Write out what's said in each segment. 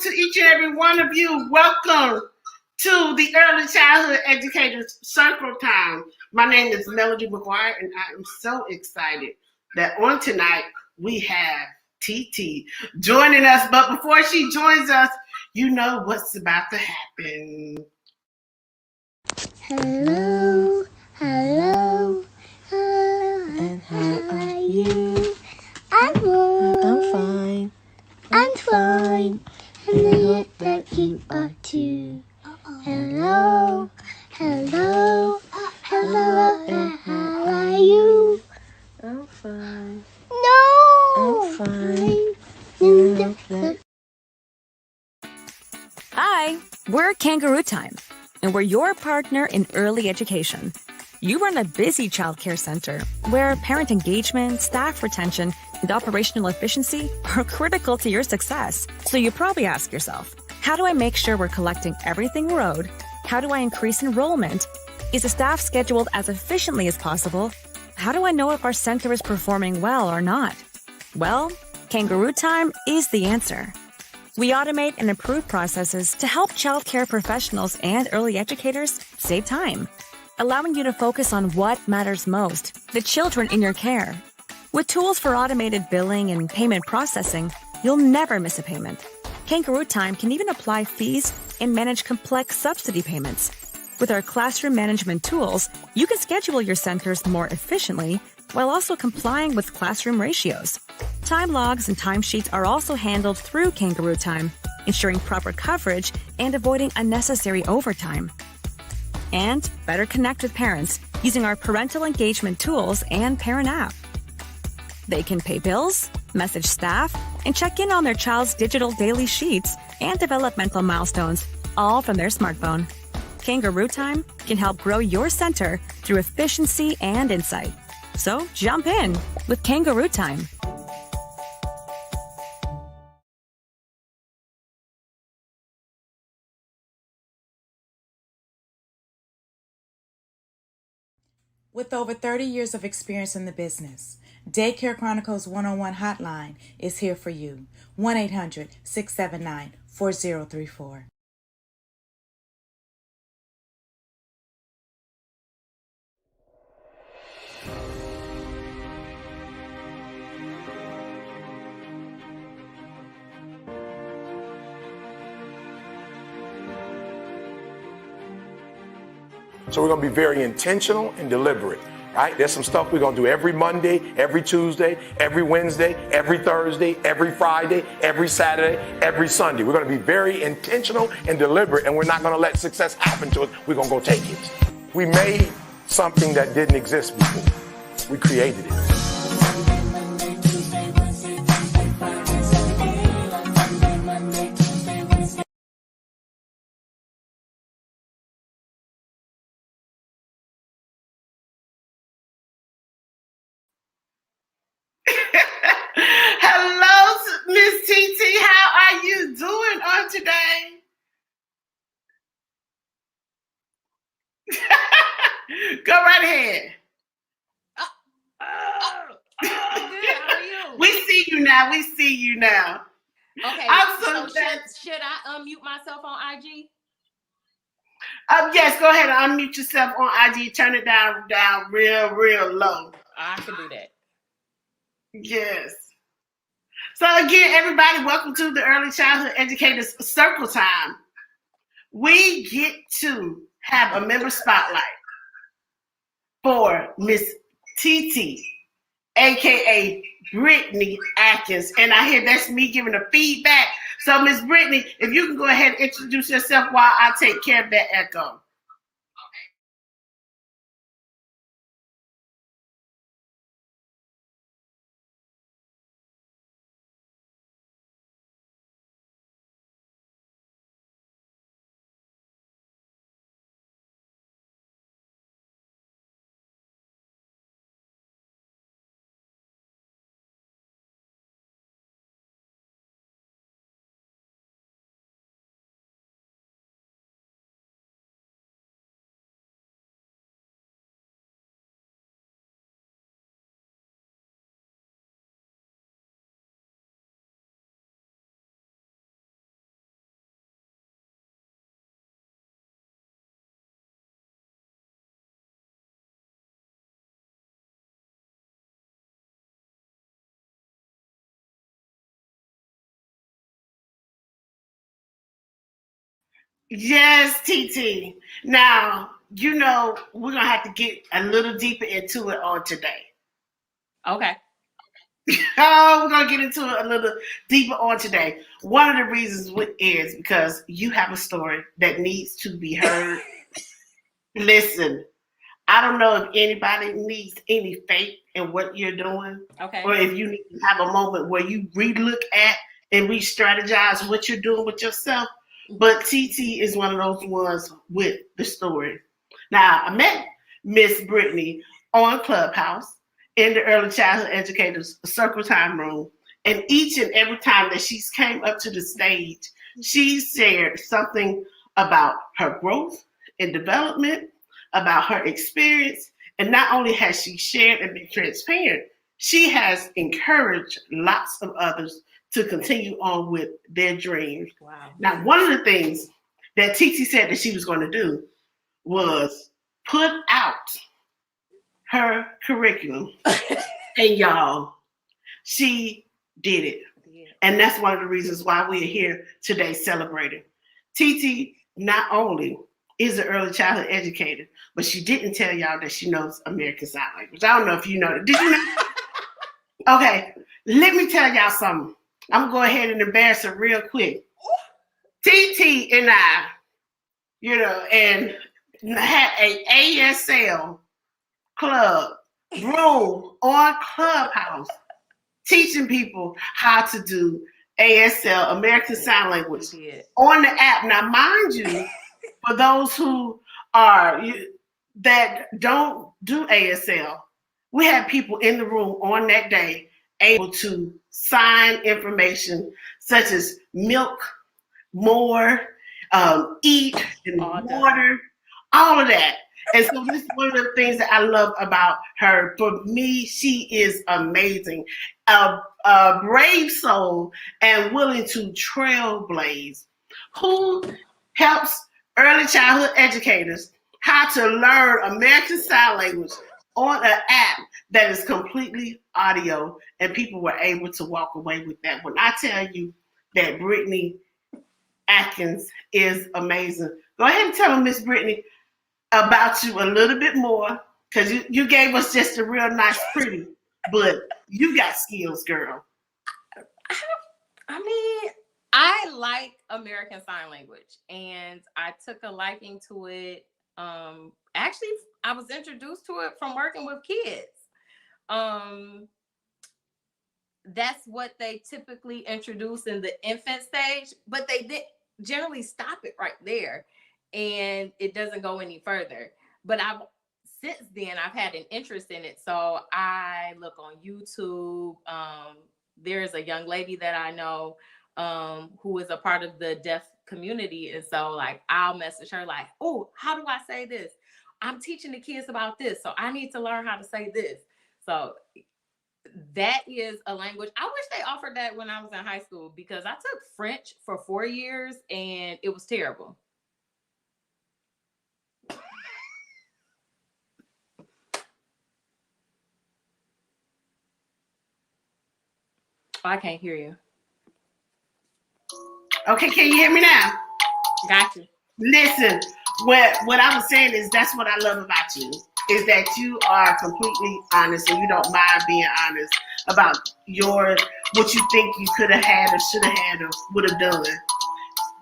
to each and every one of you. Welcome to the Early Childhood Educators Circle Time. My name is Melody McGuire, and I am so excited that on tonight we have TT joining us. But before she joins us, you know what's about to happen. Hello, hello, hello, and how are you? I'm fine. I'm fine. And I hope that you are too. Hello, hello, hello, and how are you? I'm fine. No! I'm fine. And I hope that... Hi, we're Kangaroo Time, and we're your partner in early education. You run a busy childcare center where parent engagement, staff retention, and operational efficiency are critical to your success. So you probably ask yourself, how do I make sure we're collecting everything we're owed? How do I increase enrollment? Is the staff scheduled as efficiently as possible? How do I know if our center is performing well or not? Well, Kangaroo Time is the answer. We automate and improve processes to help childcare professionals and early educators save time, allowing you to focus on what matters most, the children in your care. With tools for automated billing and payment processing, you'll never miss a payment. Kangaroo Time can even apply fees and manage complex subsidy payments. With our classroom management tools, you can schedule your centers more efficiently while also complying with classroom ratios. Time logs and timesheets are also handled through Kangaroo Time, ensuring proper coverage and avoiding unnecessary overtime. And better connect with parents using our parental engagement tools and parent app. They can pay bills, message staff, and check in on their child's digital daily sheets and developmental milestones, all from their smartphone. Kangaroo Time can help grow your center through efficiency and insight. So jump in with Kangaroo Time. With over 30 years of experience in the business, Daycare Chronicles 101 hotline is here for you. 1-800-679-4034. So we're going to be very intentional and deliberate, right? There's some stuff we're going to do every Monday, every Tuesday, every Wednesday, every Thursday, every Friday, every Saturday, every Sunday. We're going to be very intentional and deliberate, and we're not going to let success happen to us. We're going to go take it. We made something that didn't exist before. We created it. Hello, Miss TT. How are you doing on today? Go right ahead. Good. How are you? We see you now. We see you now. Okay. I'm so So glad. should I unmute myself on IG? Yes, go ahead and unmute yourself on IG. Turn it down real low. I can do that. Yes. So again, everybody, welcome to the Early Childhood Educators Circle Time. We get to have a member spotlight for Miss TT, aka Brittney Atkins. And I hear that's me giving the feedback. So Miss Brittney, if you can go ahead and introduce yourself while I take care of that echo. Yes, TT. Now, we're going to have to get a little deeper into it on today. Okay. Oh, we're going to get into it a little deeper on today. One of the reasons is because you have a story that needs to be heard. Listen, I don't know if anybody needs any faith in what you're doing, Okay. or if you need to have a moment where you relook at and re-strategize what you're doing with yourself. But TT is one of those ones with the story. Now, I met Miss Brittney on Clubhouse in the Early Childhood Educators Circle Time Room. And each and every time that she's came up to the stage, she shared something about her growth and development, about her experience. And not only has she shared and been transparent, she has encouraged lots of others to continue on with their dreams. Wow. Now, one of the things that TT said that she was going to do was put out her curriculum. And y'all, she did it. And that's one of the reasons why we're here today celebrating. TT not only is an early childhood educator, but she didn't tell y'all that she knows American Sign Language. I don't know if you know that. Did you know? Okay, let me tell y'all something. I'm going to go ahead and embarrass her real quick. TT and I, and had a ASL club room on Clubhouse teaching people how to do ASL, American Sign Language, on the app. Now, mind you, for those who that don't do ASL, we had people in the room on that day able to sign information such as milk, more, eat, and water, all of that. And so this is one of the things that I love about her. For me, she is amazing. A brave soul and willing to trailblaze, who helps early childhood educators how to learn American Sign Language on an app that is completely audio, and people were able to walk away with that. When I tell you that Brittney Atkins is amazing, go ahead and tell them, Miss Brittney, about you a little bit more, because you gave us just a real nice pretty, but you got skills, girl. I mean, I like American Sign Language, and I took a liking to it. Actually, I was introduced to it from working with kids. That's what they typically introduce in the infant stage, but they did generally stop it right there, and it doesn't go any further. But since then I've had an interest in it, so I look on YouTube. There's a young lady that I know who is a part of the deaf community, and so like I'll message her like, oh, how do I say this? I'm teaching the kids about this, so I need to learn how to say this. So that is a language. I wish they offered that when I was in high school, because I took French for 4 years and it was terrible. I can't hear you. Okay, can you hear me now? Got you. Listen, what I was saying is that's what I love about you, is that you are completely honest and you don't mind being honest about what you think you could have had or should have had or would have done.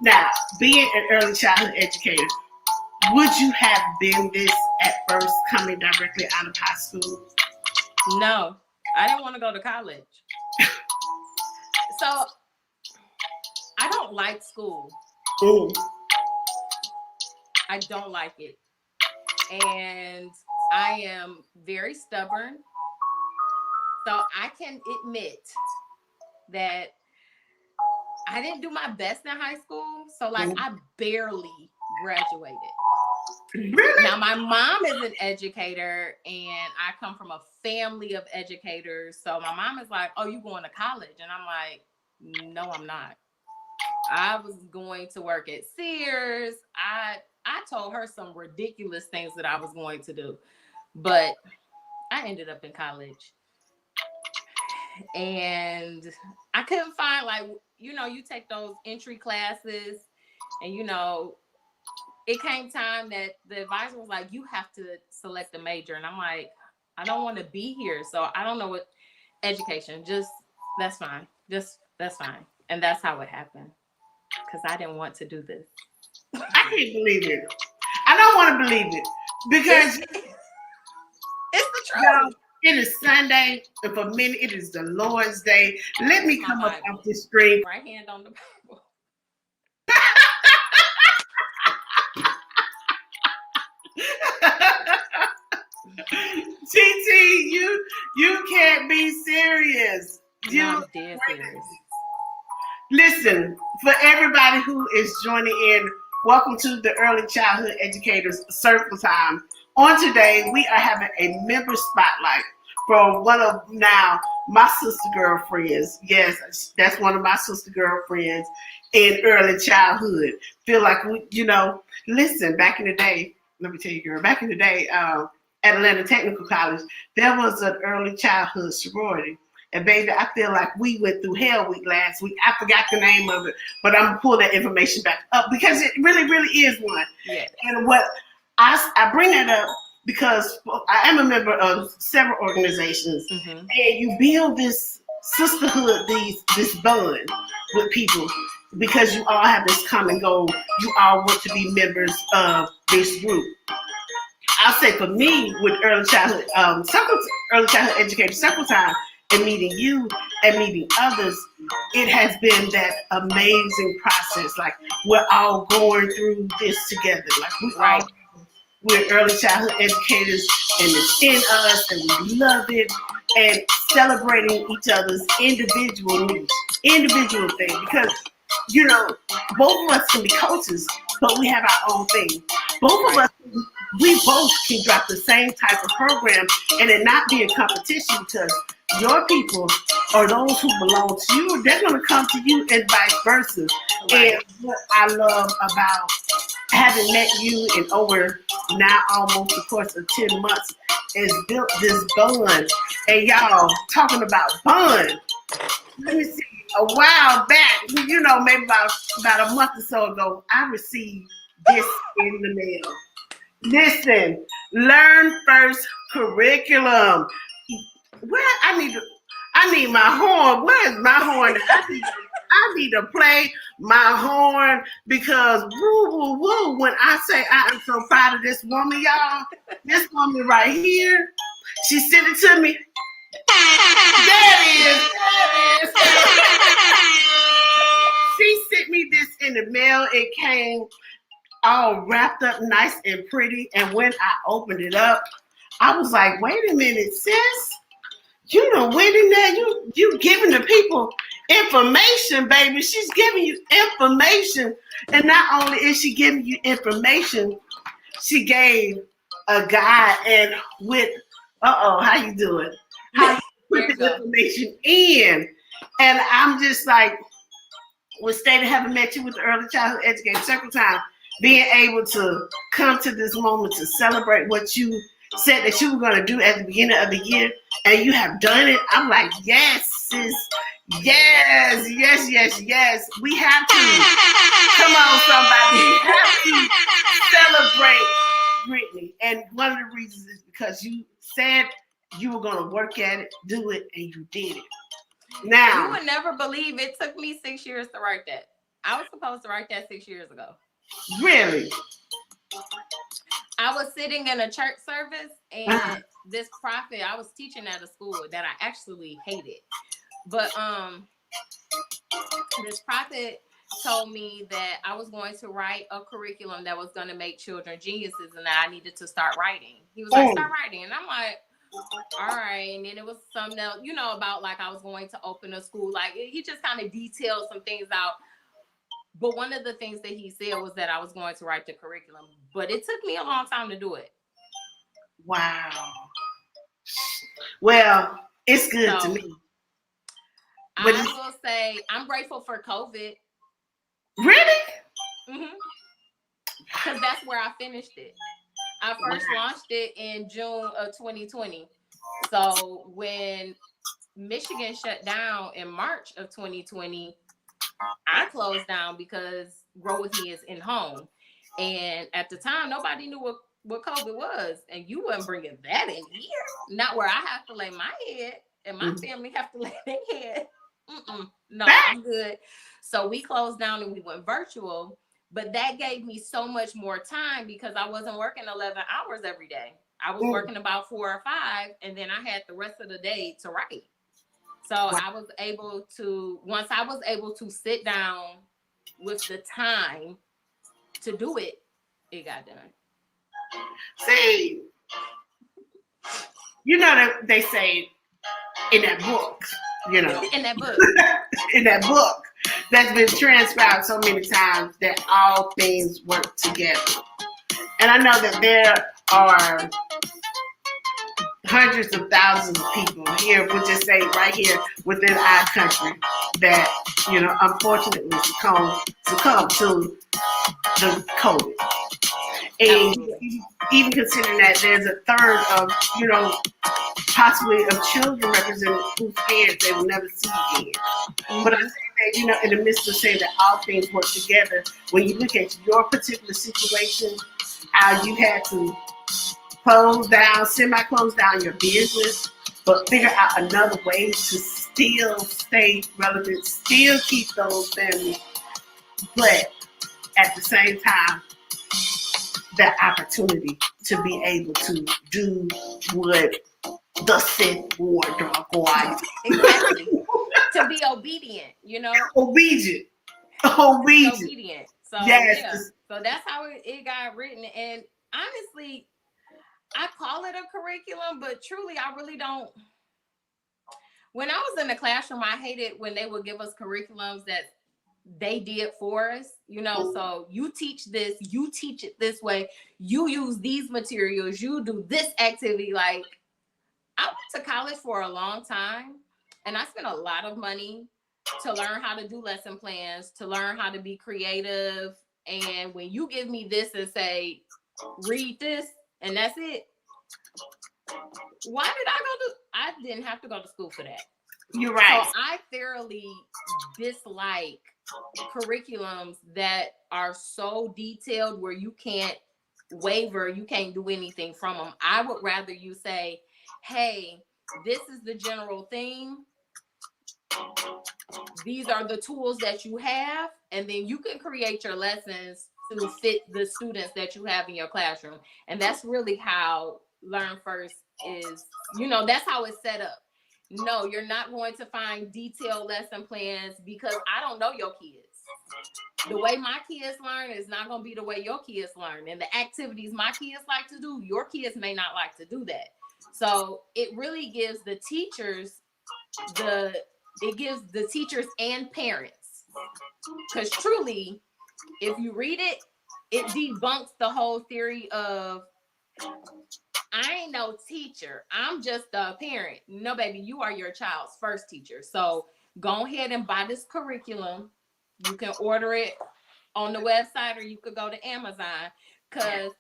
Now, being an early childhood educator, would you have been this at first, coming directly out of high school? No, I didn't want to go to college. So I don't like school. Ooh. I don't like it. And I am very stubborn. So I can admit that I didn't do my best in high school. So like I barely graduated. Really? Now my mom is an educator and I come from a family of educators. So my mom is like, oh, you going to college? And I'm like, no, I'm not. I was going to work at Sears. I told her some ridiculous things that I was going to do, but I ended up in college. And I couldn't find, like, you take those entry classes and, it came time that the advisor was like, you have to select a major. And I'm like, I don't want to be here. So I don't know what education, just that's fine. That's fine. And that's how it happened. Because I didn't want to do this. I can't believe it. I don't want to believe it because It's the truth. y'all, it is Sunday, and for many, it is the Lord's Day. Let me come up off this screen. Right hand on the Bible. TT, you can't be serious. I'm dead serious. Listen, for everybody who is joining in, welcome to the Early Childhood Educators Circle Time. On today, we are having a member spotlight from one of now my sister girlfriends. Yes, that's one of my sister girlfriends in early childhood. Feel like we, listen, back in the day, let me tell you, girl, back in the day, at Atlanta Technical College, there was an early childhood sorority. And baby, I feel like we went through Hell Week last week. I forgot the name of it, but I'm gonna pull that information back up because it really, really is one. Yeah. And what I bring that up because I am a member of several organizations, and you build this sisterhood, this bond with people because you all have this common goal. You all want to be members of this group. I'll say for me with early childhood educator circle time and meeting you and meeting others, it has been that amazing process. Like we're all going through this together. Like we're early childhood educators and it's in us and we love it and celebrating each other's individual needs, individual thing because both of us can be coaches, but we have our own thing. Both of us, we both can drop the same type of program and it not be a competition because your people or those who belong to you, they're going to come to you and vice versa. Right. And what I love about having met you in over now almost the course of 10 months is built this bond. And y'all talking about bond. Let me see. A while back, maybe about a month or so ago, I received this in the mail. Listen, Learn First curriculum. Where I need my horn. Where's my horn? I need to play my horn because woo woo woo. When I say I am so proud of this woman, y'all, this woman right here, she sent it to me. There it is. She sent me this in the mail. It came all wrapped up nice and pretty. And when I opened it up, I was like, wait a minute, sis. You done went in there. You giving the people information, baby. She's giving you information. And not only is she giving you information, she gave a guide and with, how you doing? How you put the information in. And I'm just like, with State having met you with the Early Childhood Educator Circle Time, being able to come to this moment to celebrate what you said that you were going to do at the beginning of the year, and you have done it. I'm like, yes, sis. Yes. We have to. Come on, somebody. We have to celebrate Brittney. And one of the reasons is because you said you were going to work at it, do it, and you did it. Now, you would never believe it took me 6 years to write that. I was supposed to write that 6 years ago. Really? I was sitting in a church service and this prophet, I was teaching at a school that I actually hated. But this prophet told me that I was going to write a curriculum that was going to make children geniuses and that I needed to start writing. He was like, start writing. And I'm like, all right. And then it was something else, about like I was going to open a school. Like he just kind of detailed some things out. But one of the things that he said was that I was going to write the curriculum. But it took me a long time to do it. Wow. Well, it's good to me. I will say I'm grateful for COVID. Really? Mm-hmm. Because that's where I finished it. I first launched it in June of 2020. So when Michigan shut down in March of 2020, I closed down because Grow With Me is in home. And at the time, nobody knew what COVID was. And you wasn't bringing that in here. Not where I have to lay my head and my family have to lay their head. No, I'm good. So we closed down and we went virtual. But that gave me so much more time because I wasn't working 11 hours every day. I was working about 4 or 5, and then I had the rest of the day to write. So I was able to, once I was able to sit down with the time to do it, it got done. See, you know that they say in that book, in that book that's been transcribed so many times that all things work together. And I know that there are hundreds of thousands of people here, we'll just say right here within our country, that, unfortunately succumb to the COVID. And even considering that there's a third of, possibly of children represented whose parents they will never see again. But I say that, in the midst of saying that all things work together, when you look at your particular situation, how you had to semi-close down your business, but figure out another way to still stay relevant, still keep those families, but at the same time, that opportunity to be able to do what the Sith war dog wants. Exactly. To be obedient, Obedient. So yes. Yeah. So that's how it got written. And honestly, I call it a curriculum, but truly I really don't. When I was in the classroom, I hated when they would give us curriculums that they did for us, so you teach this, you teach it this way, you use these materials, you do this activity. Like, I went to college for a long time and I spent a lot of money to learn how to do lesson plans, to learn how to be creative. And when you give me this and say, read this, and that's it, why did I didn't have to go to school for that. You're right. So I thoroughly dislike curriculums that are so detailed where you can't waver, you can't do anything from them. I would rather you say, hey, this is the general theme. These are the tools that you have, and then you can create your lessons to fit the students that you have in your classroom. And that's really how Learn First is, that's how it's set up. No, you're not going to find detailed lesson plans because I don't know your kids. The way my kids learn is not going to be the way your kids learn. And the activities my kids like to do, your kids may not like to do that. So it really gives the teachers and parents. Because truly, if you read it, it debunks the whole theory of, I ain't no teacher, I'm just a parent. No, baby, you are your child's first teacher. So go ahead and buy this curriculum. You can order it on the website, or you could go to Amazon, because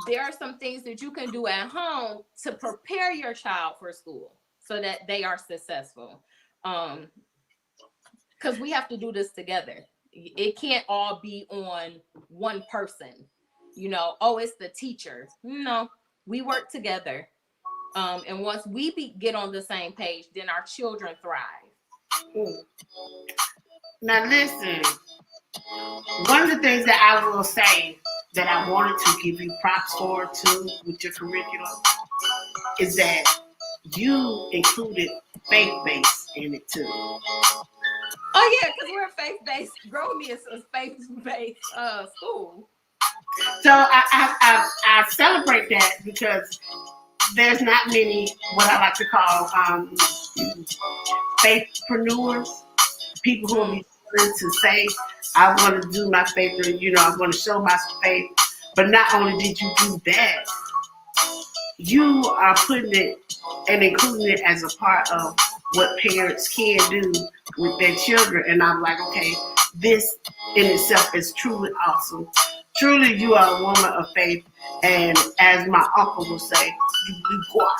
there are some things that you can do at home to prepare your child for school so that they are successful. Because we have to do this together. It can't all be on one person. It's the teacher. No. We work together. And once we get on the same page, then our children thrive. Now listen, one of the things that I will say that I wanted to give you props for too with your curriculum is that you included faith-based in it too. Oh yeah, because we're a faith-based, Grown is a faith-based school. So I celebrate that because there's not many what I like to call faithpreneurs, people who will be willing to say, I want to do my faith, or I want to show my faith. But not only did you do that, you are putting it and including it as a part of what parents can do with their children. And I'm like, okay, this in itself is truly awesome. Truly, you are a woman of faith, and as my uncle will say, you God.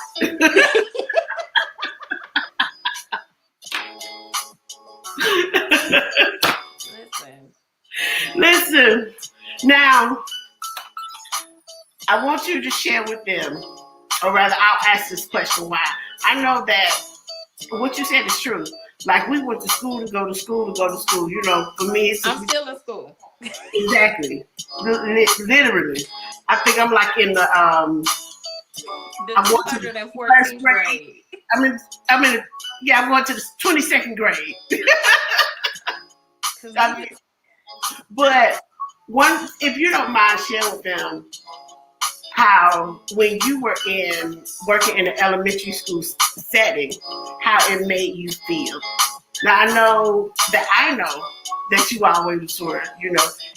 Listen. Now, I want you to share with them, or rather, I'll ask this question why. I know that what you said is true. Like, we went to school to go to school to go to school. You know, for me, it's I'm still in school. exactly, literally. I think I'm like in the The I'm going to the first 214th grade. grade. I'm going to the 22nd grade. I mean, but if you don't mind sharing with them how when you were working in an elementary school setting, how it made you feel. Now I know that you always were,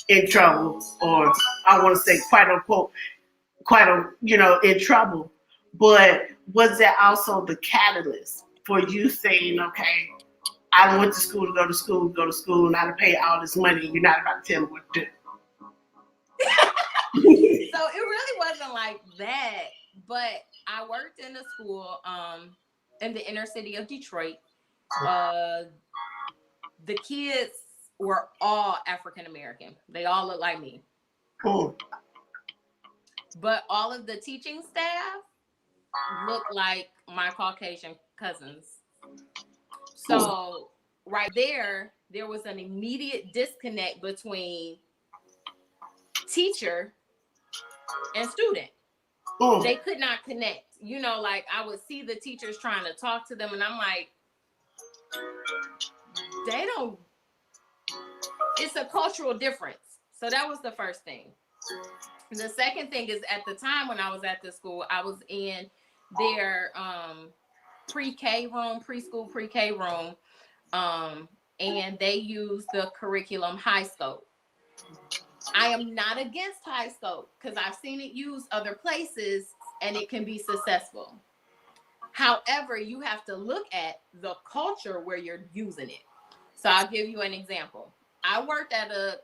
in trouble, or I want to say quite unquote, in trouble. But was that also the catalyst for you saying, okay, I went to school to go to school, and I pay all this money, and you're not about to tell me what to do? So it really wasn't like that, but I worked in a school in the inner city of Detroit. The kids were all African American. They all look like me. Cool. But all of the teaching staff looked like my Caucasian cousins. So right there was an immediate disconnect between teacher and student. They could not connect. Like I would see the teachers trying to talk to them, and I'm like, it's a cultural difference. So that was the first thing. The second thing is, at the time when I was at the school, I was in their preschool pre-K room, and they use the curriculum high scope. I am not against high scope because I've seen it used other places and it can be successful. However, you have to look at the culture where you're using it. So I'll give you an example. I worked at a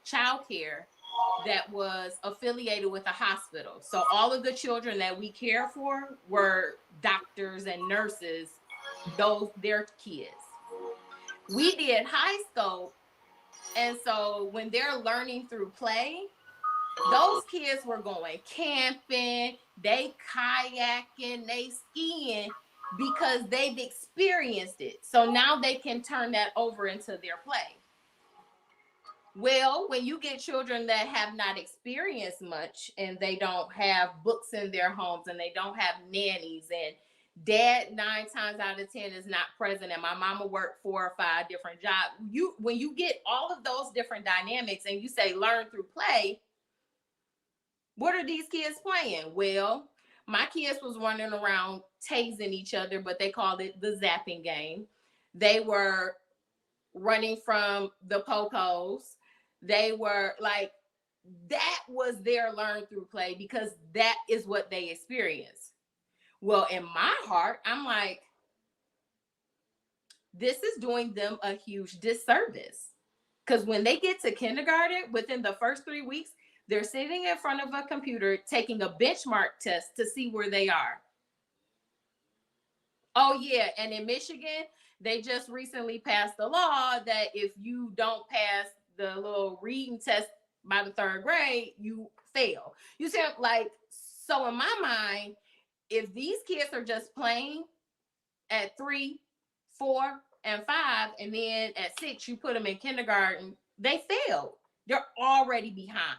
childcare that was affiliated with a hospital. So all of the children that we care for were doctors and nurses, their kids. We did high scope. And so when they're learning through play, those kids were going camping, they kayaking, they skiing because they've experienced it. So now they can turn that over into their play. Well, when you get children that have not experienced much and they don't have books in their homes and they don't have nannies, and dad 9 times out of 10 is not present, and my mama worked 4 or 5 different jobs. When you get all of those different dynamics and you say learn through play, what are these kids playing? Well, my kids was running around tasing each other, but they called it the zapping game. They were running from the po-pos. They were like, that was their learn through play because that is what they experienced. Well, in my heart, I'm like, this is doing them a huge disservice. Because when they get to kindergarten, within the first 3 weeks, they're sitting in front of a computer taking a benchmark test to see where they are. Oh, yeah. And in Michigan, they just recently passed a law that if you don't pass the little reading test by the 3rd grade, you fail. You see, like, so in my mind, if these kids are just playing at 3, 4, and 5, and then at 6, you put them in kindergarten, they failed. They're already behind.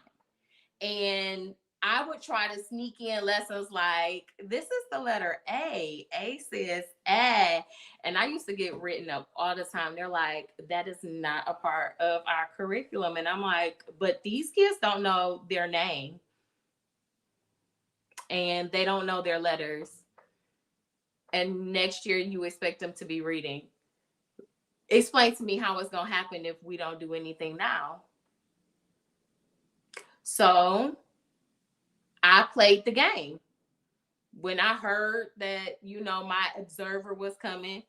And I would try to sneak in lessons like, this is the letter A. A says A. And I used to get written up all the time. They're like, that is not a part of our curriculum. And I'm like, but these kids don't know their name. And they don't know their letters. And next year you expect them to be reading. Explain to me how it's going to happen if we don't do anything now. So I played the game. When I heard that, my observer was coming,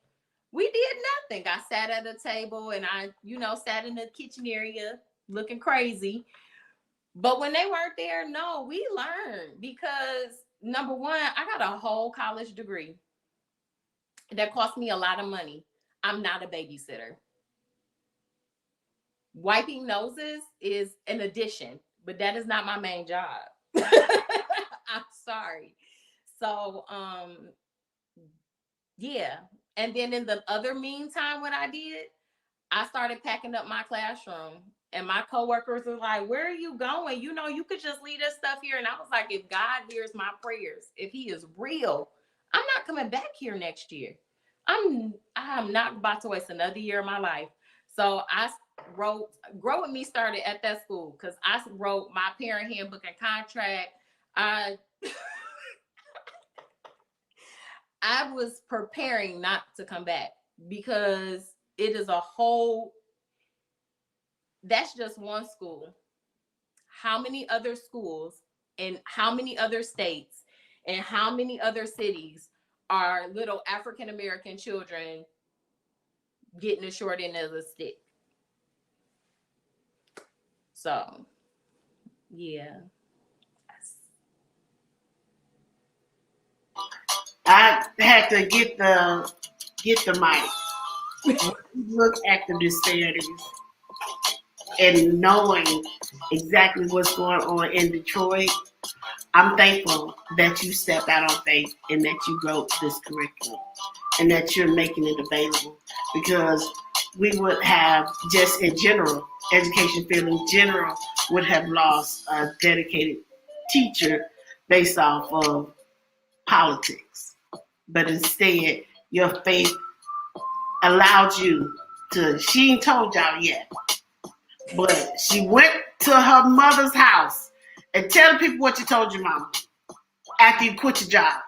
we did nothing. I sat at a table and I, sat in the kitchen area looking crazy. But when they weren't there, no, we learned because, number one, I got a whole college degree that cost me a lot of money. I'm not a babysitter. Wiping noses is an addition, but that is not my main job. I'm sorry. So, yeah. And then in the other meantime, what I did, I started packing up my classroom. And my coworkers were like, where are you going? You know, you could just leave this stuff here. And I was like, if God hears my prayers, if he is real, I'm not coming back here next year. I'm not about to waste another year of my life. So I wrote, Grow With Me started at that school because I wrote my parent handbook and contract. I was preparing not to come back because it is a whole, that's just one school. How many other schools and how many other states and how many other cities are little African American children getting the short end of the stick? So, yeah. I had to get the mic. Look at the disparities and knowing exactly what's going on in Detroit. I'm thankful that you stepped out on faith and that you wrote this curriculum and that you're making it available, because we would have, just in general, education field in general would have lost a dedicated teacher based off of politics. But instead, your faith allowed you to, she ain't told y'all yet, but she went to her mother's house and tell the people what you told your mama after you quit your job.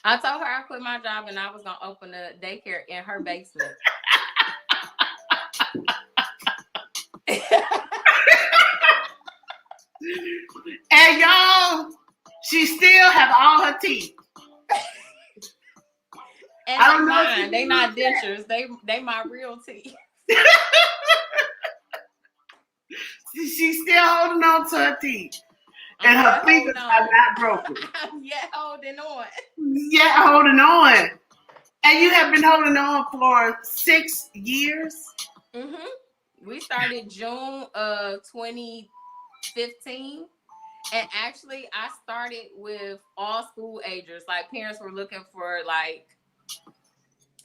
I told her I quit my job and I was going to open a daycare in her basement. And y'all, she still have all her teeth. And I don't know mine. They not dentures. They my real teeth. She's still holding on to her teeth. And her fingers are not broken. I'm yet holding on. Yet holding on. And you have been holding on for 6 years? Mm-hmm. We started June of 2015. And actually, I started with all school agers. Like, parents were looking for, like,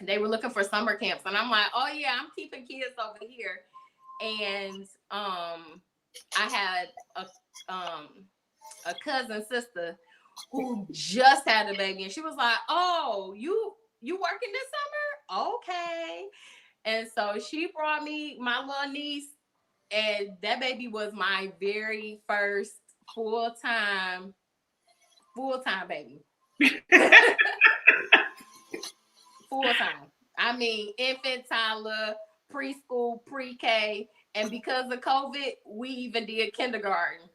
they were looking for summer camps. And I'm like, oh, yeah, I'm keeping kids over here. And I had a cousin sister who just had a baby. And she was like, oh, you working this summer? Okay. And so she brought me my little niece. And that baby was my very first full-time baby. Full-time. I mean, infant, toddler, preschool, pre-K, and because of COVID, we even did kindergarten.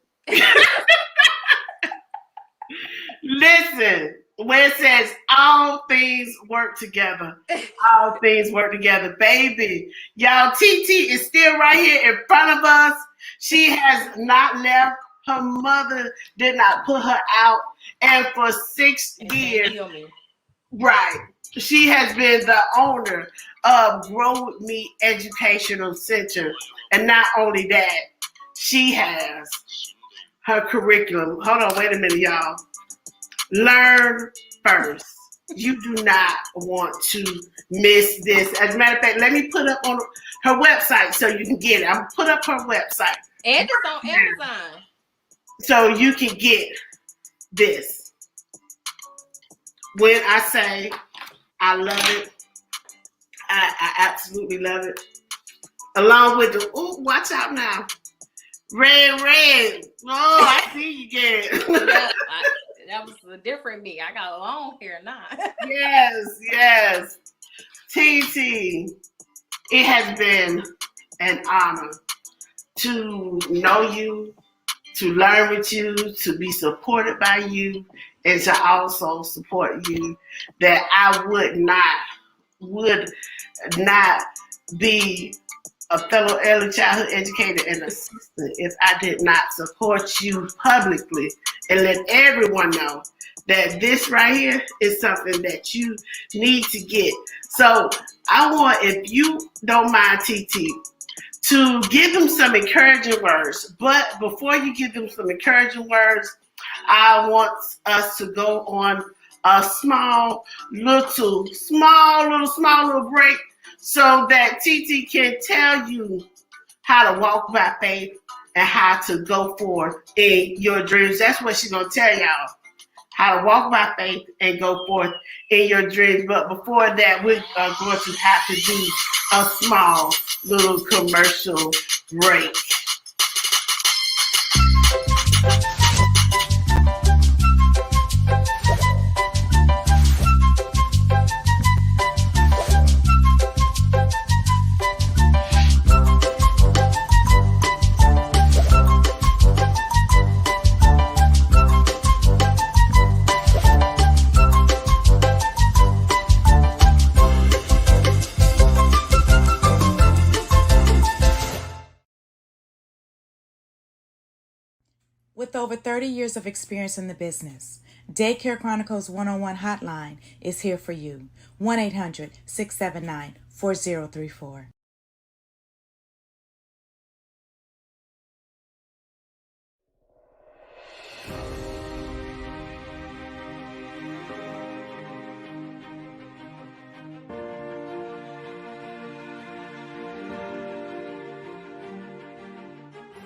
Listen, where it says all things work together, all things work together, baby. Y'all, TT is still right here in front of us. She has not left. Her mother did not put her out. And for 6 years, right, she has been the owner of Grow With Me Educational Center. And not only that, she has her curriculum. Hold on, wait a minute, y'all. Learn first. You do not want to miss this. As a matter of fact, let me put up on her website so you can get it. I'm put up her website. And it's on Amazon. So you can get this. When I say I love it, I absolutely love it. Along with the, ooh, watch out now. Red. Oh, I see you again. That was a different me. I got long hair now. Yes. TT, it has been an honor to know you, to learn with you, to be supported by you, and to also support you. That I would not be a fellow early childhood educator and assistant if I did not support you publicly and let everyone know that this right here is something that you need to get. So I want, if you don't mind, TT, to give them some encouraging words. But before you give them some encouraging words, I want us to go on a small little break so that TT can tell you how to walk by faith and how to go forth in your dreams. That's what she's going to tell y'all. How to walk by faith and go forth in your dreams. But before that, we're going to have to do a small little commercial break. With over 30 years of experience in the business, Daycare Chronicles 101 Hotline is here for you. 1-800-679-4034.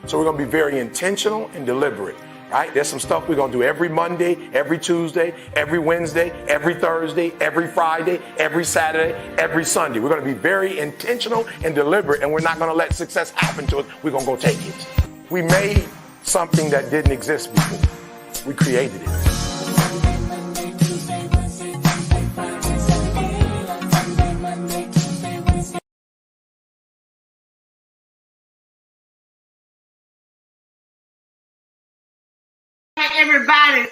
So we're going to be very intentional and deliberate, right? There's some stuff we're going to do every Monday, every Tuesday, every Wednesday, every Thursday, every Friday, every Saturday, every Sunday. We're going to be very intentional and deliberate, and we're not going to let success happen to us. We're going to go take it. We made something that didn't exist before. We created it. Hi, everybody.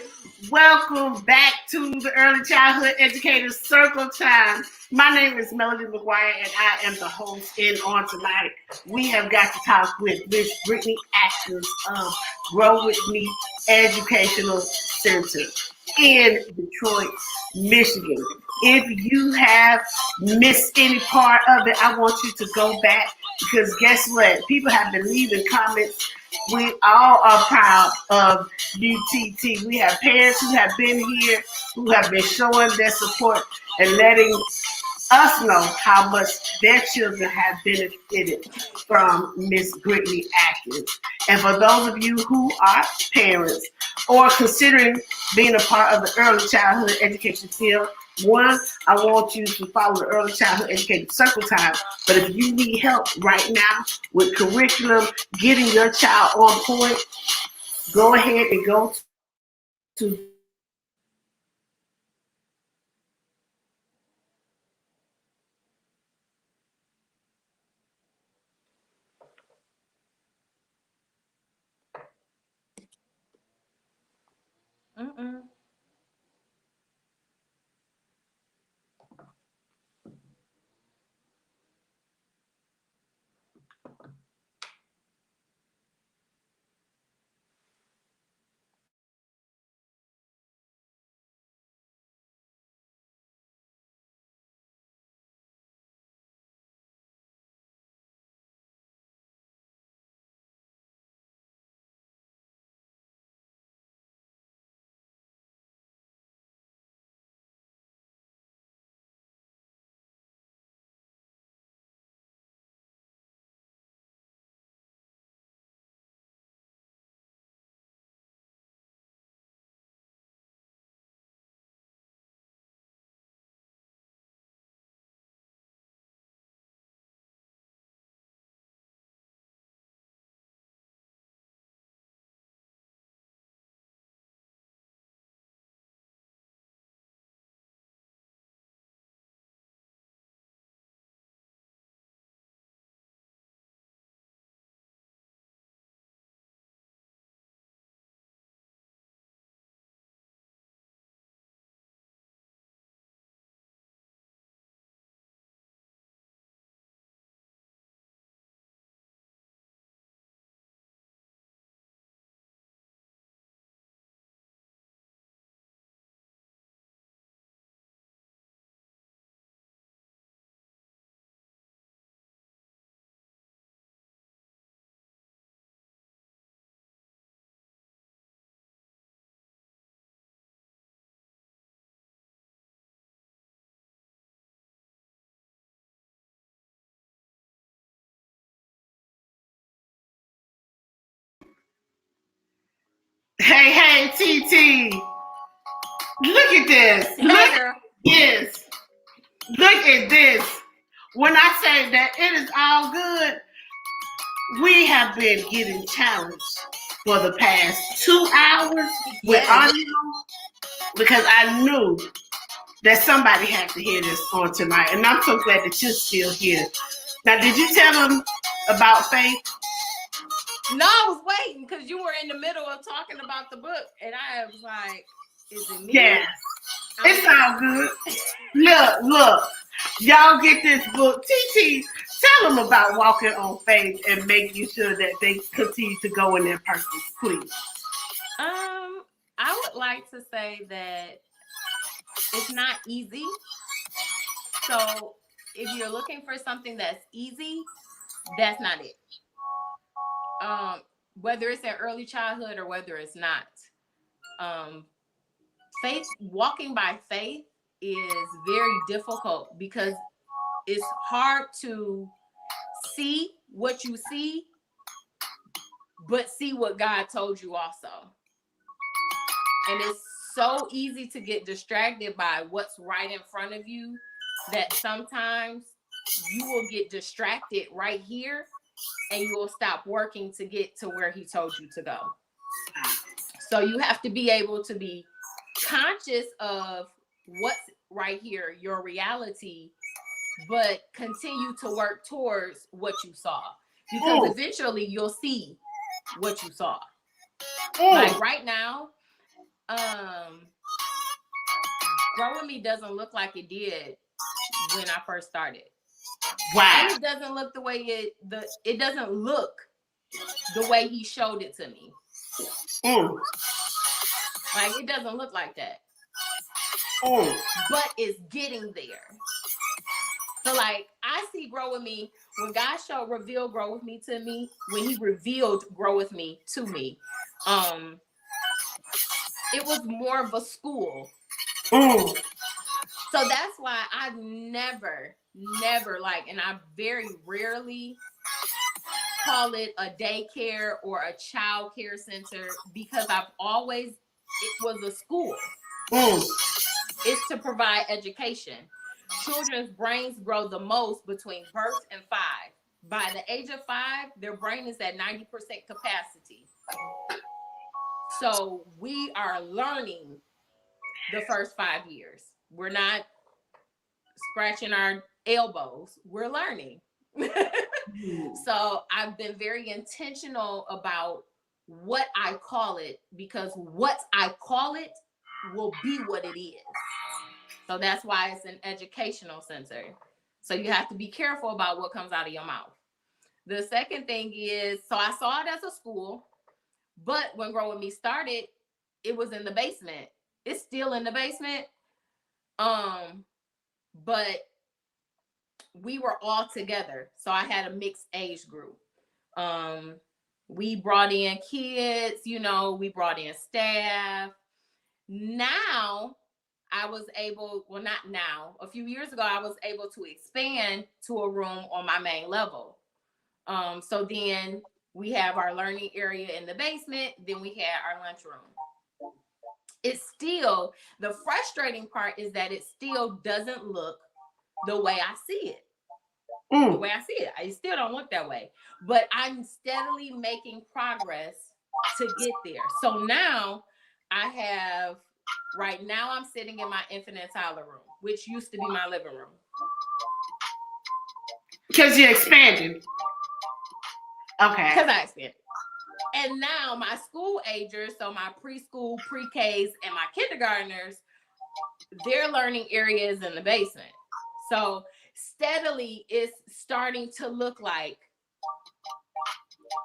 Welcome back to the Early Childhood Educators Circle Time. My name is Melody McGuire, and I am the host. And on tonight, we have got to talk with Miss Brittney Atkins of Grow With Me Educational Center in Detroit, Michigan. If you have missed any part of it, I want you to go back because guess what? People have been leaving comments. We all are proud of UTT. We have parents who have been here, who have been showing their support and letting us know how much their children have benefited from Miss Brittney Atkins. And for those of you who are parents or considering being a part of the early childhood education field, one, I want you to follow the Early Childhood Education Circle Time. But if you need help right now with curriculum, getting your child on point, go ahead and go to Mm-mm. TT, look at this. Look Hey, at girl. this. Look at this. When I say that it is all good, we have been getting challenged for the past 2 hours with Yes. audio because I knew that somebody had to hear this on tonight. And I'm so glad that you're still here. Now, did you tell them about faith? No, I was waiting because you were in the middle of talking about the book, and I was like, "Is it me?" Yes. It's all good. Look. Y'all get this book. TT, tell them about walking on faith and making sure that they continue to go in their purpose, please. I would like to say that it's not easy. So if you're looking for something that's easy, that's not it. Whether it's in early childhood or whether it's not. Walking by faith is very difficult because it's hard to see what you see, but see what God told you also. And it's so easy to get distracted by what's right in front of you that sometimes you will get distracted right here and you will stop working to get to where he told you to go. So you have to be able to be conscious of what's right here, your reality, but continue to work towards what you saw. Because eventually you'll see what you saw. Like right now, Grow With Me doesn't look like it did when I first started. Wow. And it doesn't look the way it doesn't look the way he showed it to me. Like it doesn't look like that. But it's getting there. So like I see Grow With Me when God revealed Grow With Me to me, when he revealed Grow With Me to me, it was more of a school. So that's why I've never like, and I very rarely call it a daycare or a child care center because it was a school. It's to provide education. Children's brains grow the most between birth and 5. By the age of 5, their brain is at 90% capacity. So we are learning the first 5 years. We're not scratching our elbows. We're learning. So I've been very intentional about what I call it because what I call it will be what it is. So that's why it's an educational center. So you have to be careful about what comes out of your mouth. The second thing is, so I saw it as a school, but when Grow With Me started, it was in the basement. It's still in the basement. But we were all together. So I had a mixed age group. We brought in kids, we brought in staff. Now I was able, well, not now, a few years ago, I was able to expand to a room on my main level. So then we have our learning area in the basement. Then we had our lunchroom. It's still, the frustrating part is that it still doesn't look the way I see it. The way I see it. I still don't look that way. But I'm steadily making progress to get there. So now right now I'm sitting in my infant and toddler room, which used to be my living room. Because you're expanding. Okay. Because I expanded. And now my school agers, so my preschool, pre-Ks, and my kindergartners, their learning area is in the basement. So steadily it's starting to look like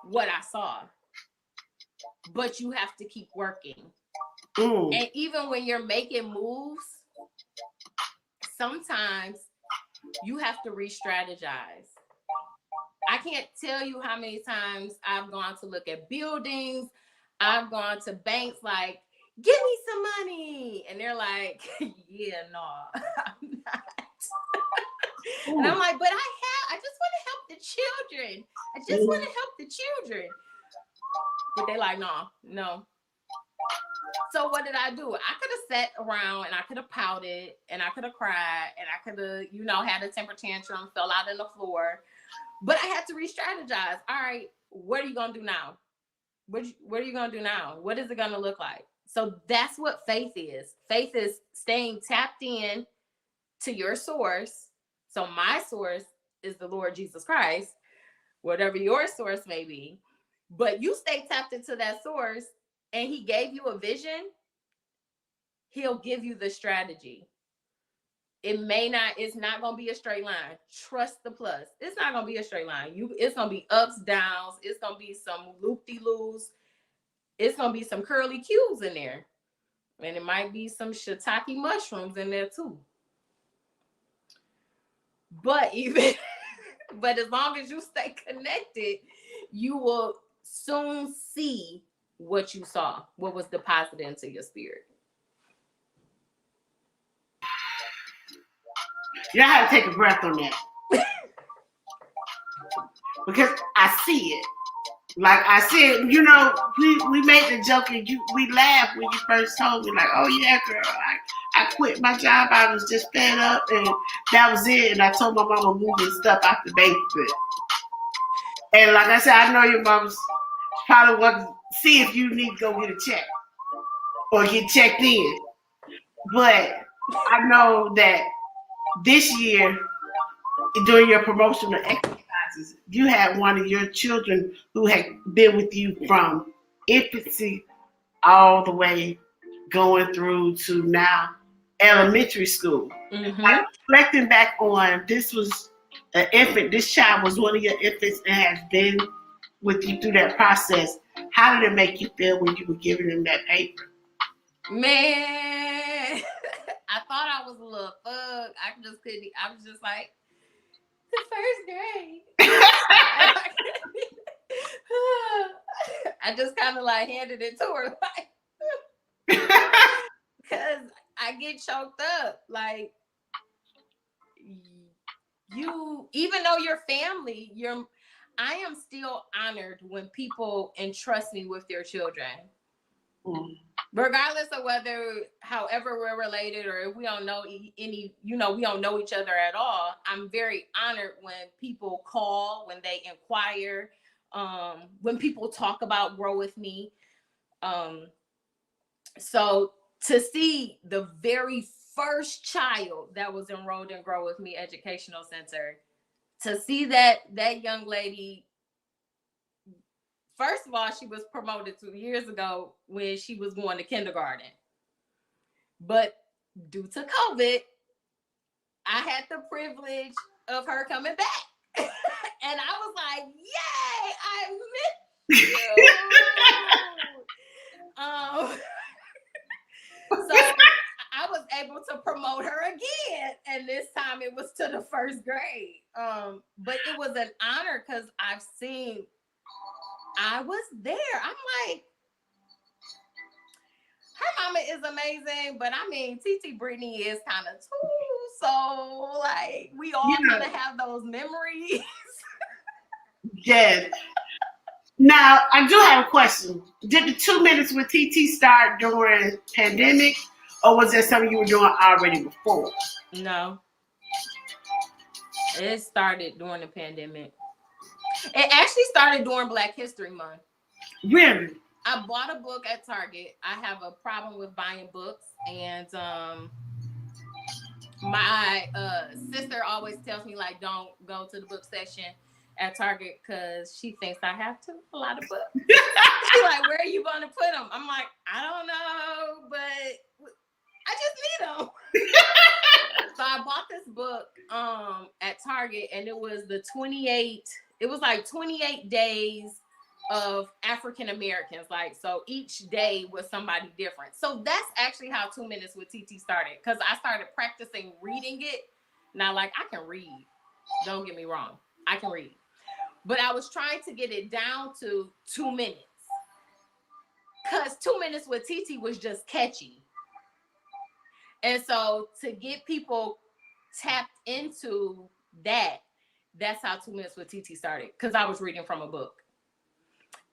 what I saw. But you have to keep working. And even when you're making moves, sometimes you have to re-strategize. I can't tell you how many times I've gone to look at buildings. I've gone to banks like, give me some money. And they're like, yeah, no, I'm not. And I'm like, but I just want to help the children. I just want to help the children. But they're like, no. So what did I do? I could have sat around and I could have pouted and I could have cried and I could have, had a temper tantrum, fell out on the floor. But I had to re-strategize. All right, what are you going to do now? What are you going to do now? What is it going to look like? So that's what faith is. Faith is staying tapped in to your source. So my source is the Lord Jesus Christ, whatever your source may be. But you stay tapped into that source and he gave you a vision, he'll give you the strategy. It's not going to be a straight line. Trust the plus. It's not going to be a straight line. It's going to be ups, downs. It's going to be some loop-de-loos. It's going to be some curly cues in there. And it might be some shiitake mushrooms in there too. But as long as you stay connected, you will soon see what you saw, what was deposited into your spirit. You have to take a breath on that. Because I see it. Like I said, we made the joke and we laughed when you first told me, like, oh yeah, girl, I quit my job. I was just fed up and that was it. And I told my mama moving stuff out the basement. And like I said, I know your mom's probably want to see if you need to go get a check or get checked in. But I know that this year, during your promotional exercises, you had one of your children who had been with you from infancy all the way going through to now elementary school. Mm-hmm. Like, reflecting back on, this was an infant, this child was one of your infants and has been with you through that process. How did it make you feel when you were giving him that paper? Man, I thought I was a little thug. I was just like, the first grade. I just kind of like handed it to her, like, because I get choked up. Like, even though you're family, I am still honored when people entrust me with their children. Mm. Regardless of however we're related or if we don't know we don't know each other at all, I'm very honored when people call, when they inquire, when people talk about Grow With Me. So to see the very first child that was enrolled in Grow With Me Educational Center, to see that young lady, first of all, she was promoted 2 years ago when she was going to kindergarten. But due to COVID, I had the privilege of her coming back. And I was like, yay, I miss you. So I was able to promote her again. And this time it was to the first grade. But it was an honor because I was there. I'm like, her mama is amazing, but I mean, TT Brittney is kind of too. So, like, we all kind of have those memories. Yes. Now, I do have a question. Did the 2 minutes with TT start during pandemic, or was that something you were doing already before? No. It started during the pandemic. It actually started during Black History Month. Really? I bought a book at Target. I have a problem with buying books, and my sister always tells me, like, don't go to the book section at Target because she thinks I have a lot of books. She's like, where are you going to put them? I'm like, I don't know, but I just need them. So I bought this book at Target, and it was 28 days of African Americans. Like, so each day was somebody different. So that's actually how 2 minutes with TT started, because I started practicing reading it. Now, like, I can read, don't get me wrong, I can read, but I was trying to get it down to 2 minutes, because 2 minutes with TT was just catchy. And so to get people tapped into that's how 2 minutes with TT started, because I was reading from a book.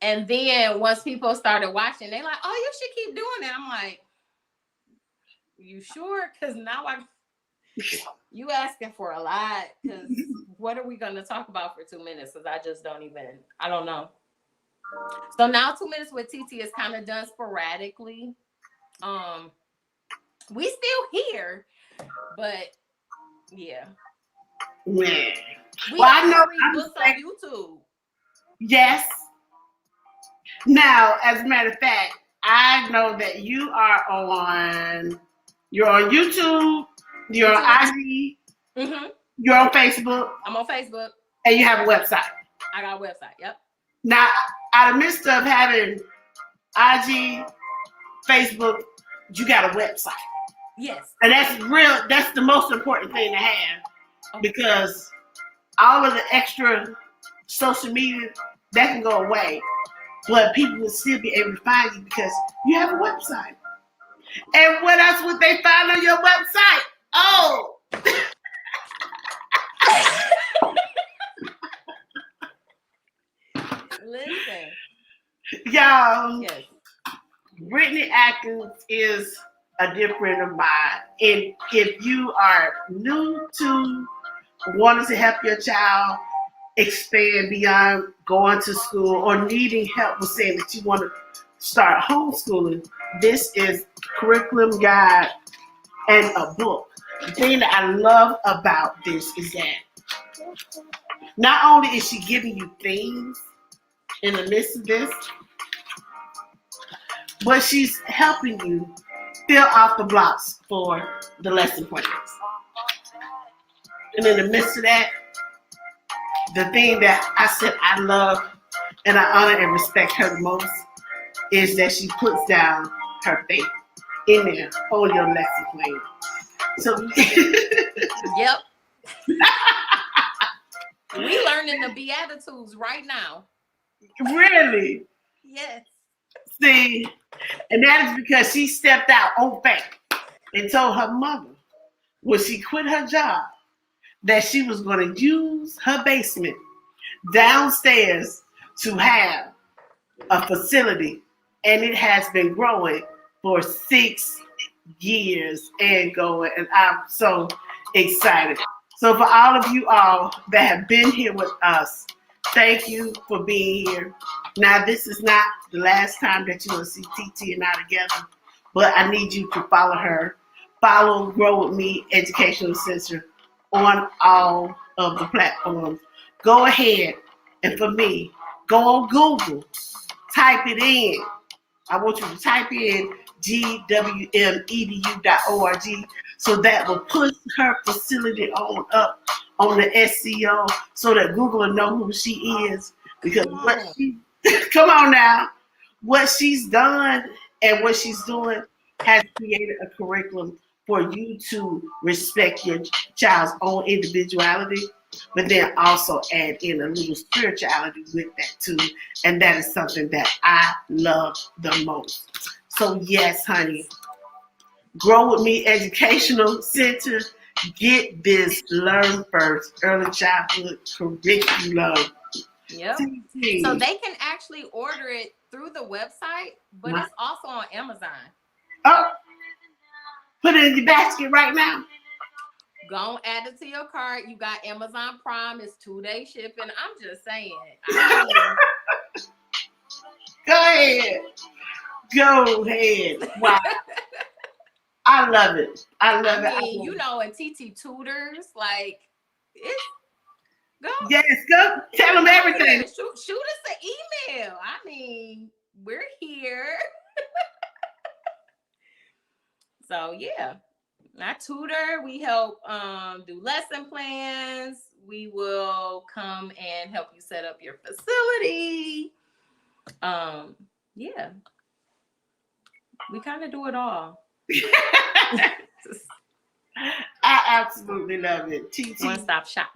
And then once people started watching, they like, oh, you should keep doing that. I'm like, you sure? Because now you asking for a lot. Because what are we going to talk about for 2 minutes? Because I don't know. So now 2 minutes with TT is kind of done sporadically. We still here, but yeah. Man. We Well, I know read books on YouTube. Yes. Now, as a matter of fact, I know that you're on YouTube, you're on IG, you're on Facebook. I'm on Facebook. And you have a website. I got a website, yep. Now, out of the midst of having IG, Facebook, you got a website. Yes. And that's the most important thing to have. Because all of the extra social media, that can go away. But people will still be able to find you because you have a website. And what else would they find on your website? Oh! Listen. Y'all, yes. Brittney Atkins is a dear friend of mine. And if you are new to wanting to help your child expand beyond going to school or needing help with saying that you want to start homeschooling, this is curriculum guide and a book. The thing that I love about this is that not only is she giving you things in the midst of this, but she's helping you fill out the blocks for the lesson plans. And in the midst of that, the thing that I said I love and I honor and respect her the most is that she puts down her faith in there on your lesson plan. So, yep. We learning the Beatitudes right now. Really? Yes. See, and that is because she stepped out on faith and told her mother when she quit her job that she was going to use her basement downstairs to have a facility, and it has been growing for 6 years and going, and I'm so excited. So for all of you all that have been here with us, thank you for being here. Now, this is not the last time that you're going to see TT and I together, but I need you to follow her. Follow Grow With Me Educational Center on all of the platforms. Go ahead, and for me, go on Google, type it in. I want you to type in gwmedu.org so that will push her facility on up on the SEO so that Google will know who she is. Because come on now, what she's done and what she's doing has created a curriculum for you to respect your child's own individuality, but then also add in a little spirituality with that too. And that is something that I love the most. So yes, honey, Grow With Me Educational Center, get this Learn First early childhood curriculum. Yep. So they can actually order it through the website, but it's also on Amazon. Oh, put it in your basket right now. Go add it to your cart. You got Amazon Prime. It's 2-day shipping. I'm just saying. Go ahead. Go ahead. Wow. I love it. I love it. You know, and TT tutors, like, it's go. Yes, go. Tell them everything. Shoot us an email. I mean, we're here. So, yeah. I tutor. We help do lesson plans. We will come and help you set up your facility. Yeah. We kind of do it all. I absolutely love it. TT, one-stop shop.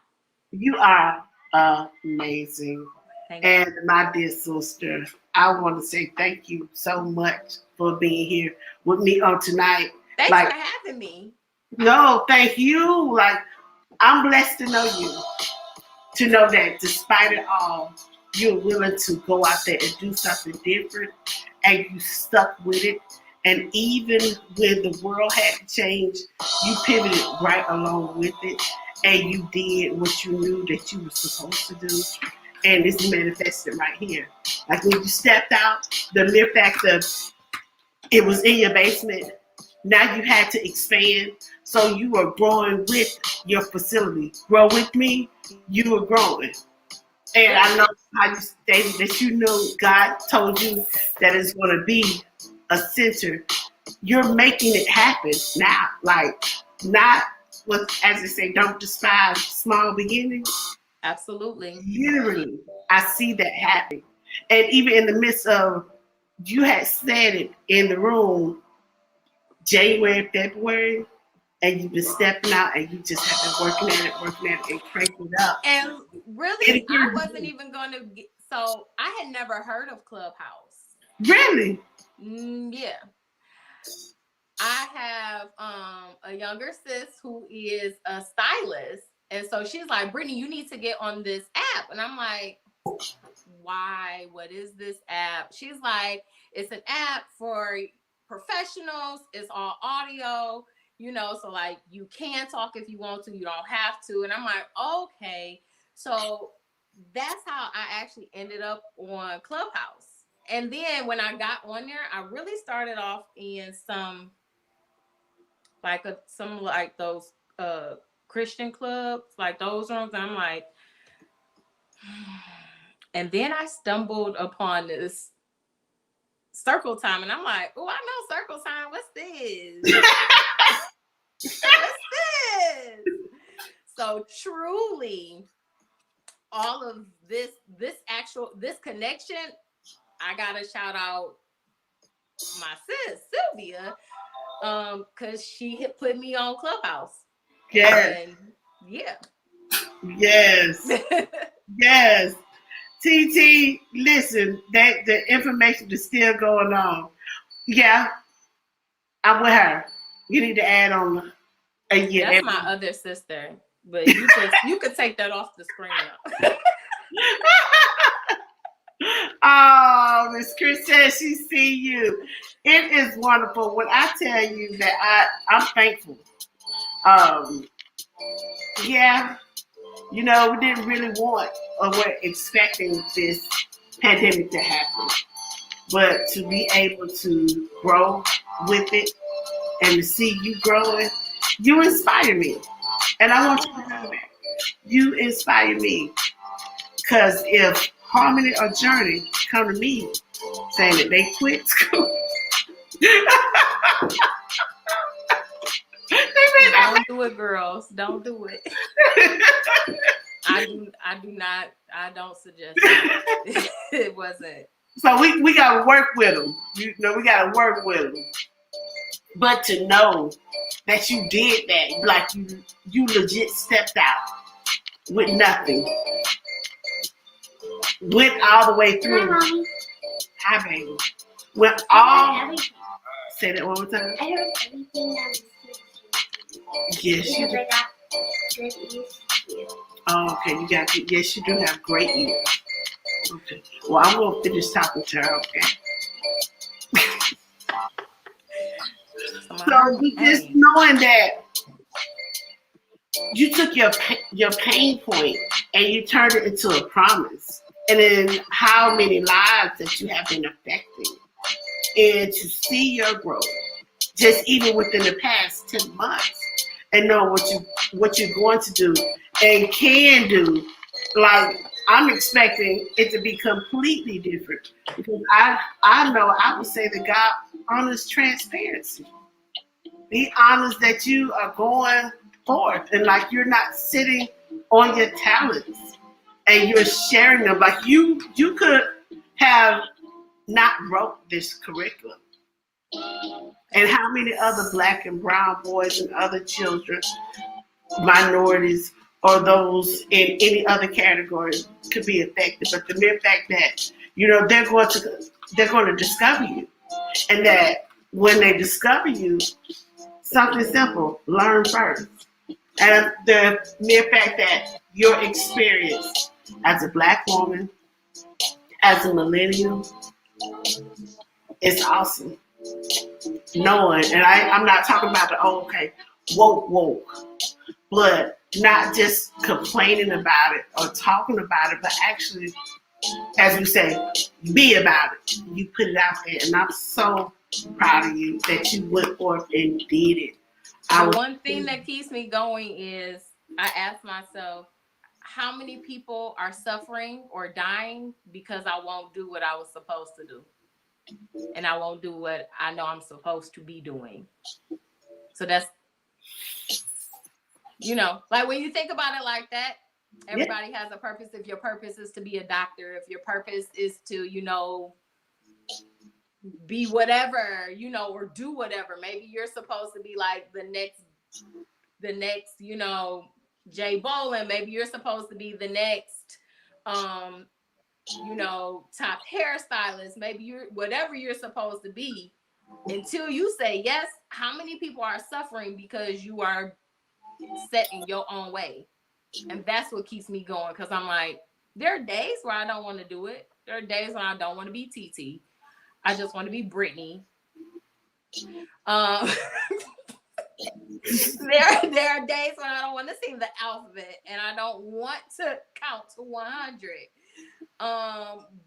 You are amazing. And my dear sister, I want to say thank you so much for being here with me on tonight. Thanks for having me. No, thank you. Like, I'm blessed to know you. To know that despite it all, you're willing to go out there and do something different, and you stuck with it. And even when the world had to change, you pivoted right along with it, and you did what you knew that you were supposed to do. And it's manifested right here. Like when you stepped out, the mere fact of it was in your basement, now you had to expand. So you were growing with your facility. Grow with me, you were growing. And I know how you stated that you know God told you that it's going to be a center. You're making it happen now. Like, not what, as they say, don't despise small beginnings. Absolutely. Literally, I see that happen. And even in the midst of, you had said it in the room, January, February, and you've been stepping out and you just have been working at it and cranking it up. And really, I wasn't even going to get, so I had never heard of Clubhouse. Really? Yeah. I have a younger sis who is a stylist. And so she's like, Brittney, you need to get on this app. And I'm like, why? What is this app? She's like, it's an app for professionals. It's all audio, you know, so like you can talk if you want to, you don't have to. And I'm like, okay. So that's how I actually ended up on Clubhouse. And then when I got on there, I really started off in some like those Christian clubs, like those rooms. And I'm like, and then I stumbled upon this Circle Time, and I'm like, oh, I know Circle Time. What's this? What's this? So truly, all of this connection, I gotta shout out my sis Sylvia, because she had put me on Clubhouse. Yes. And yeah. Yes. Yes. TT, listen, that the information is still going on. Yeah, I'm with her. You need to add on a year. That's my other sister, but you could take that off the screen now. Oh, Miss Chris says she see you. It is wonderful. When I tell you that I'm thankful. Yeah. You know, we didn't really want or we're expecting this pandemic to happen. But to be able to grow with it and to see you growing, you inspire me. And I want you to know that. You inspire me. Because if Harmony or Journey come to me saying that they quit school, don't do it, girls. Don't do it. I don't suggest it. It wasn't. So we gotta work with them. You know, we gotta work with them. But to know that you did that, like you legit stepped out with nothing, went all the way through. Hi, baby. Went all. Say that one more time. I heard everything that was Yes, you do. I got good ears. Oh, okay, you got it. Yes, you do have great ears. Okay. Well, I'm gonna finish talking to her. Okay. So just knowing that you took your pain point and you turned it into a promise, and then how many lives that you have been affecting, and to see your growth, just even within the past 10 months. And know what you're going to do and can do. Like, I'm expecting it to be completely different because I know I would say that God honors transparency. He honors that you are going forth and like you're not sitting on your talents and you're sharing them. Like you could have not wrote this curriculum. And how many other Black and brown boys and other children, minorities, or those in any other category could be affected? But the mere fact that, you know, they're going to discover you. And that when they discover you, something simple, learn first. And the mere fact that your experience as a Black woman as a millennial, it's awesome. Knowing, and I'm not talking about the woke, but not just complaining about it or talking about it, but actually, as we say, be about it. You put it out there, and I'm so proud of you that you went forth and did it. The one thing that keeps me going is I ask myself, how many people are suffering or dying because I won't do what I was supposed to do? And I won't do what I know I'm supposed to be doing. So that's, like when you think about it like that, everybody has a purpose. If your purpose is to be a doctor, if your purpose is to, be whatever, or do whatever. Maybe you're supposed to be like the next, Jay Bolin. Maybe you're supposed to be the next, top hairstylist. Maybe you're whatever you're supposed to be. Until you say yes, how many people are suffering because you are set in your own way? And that's what keeps me going, because I'm like, there are days where I don't want to do it. There are days when I don't want to be TT. I just want to be Brittney. There are days when I don't want to sing the alphabet and I don't want to count to 100.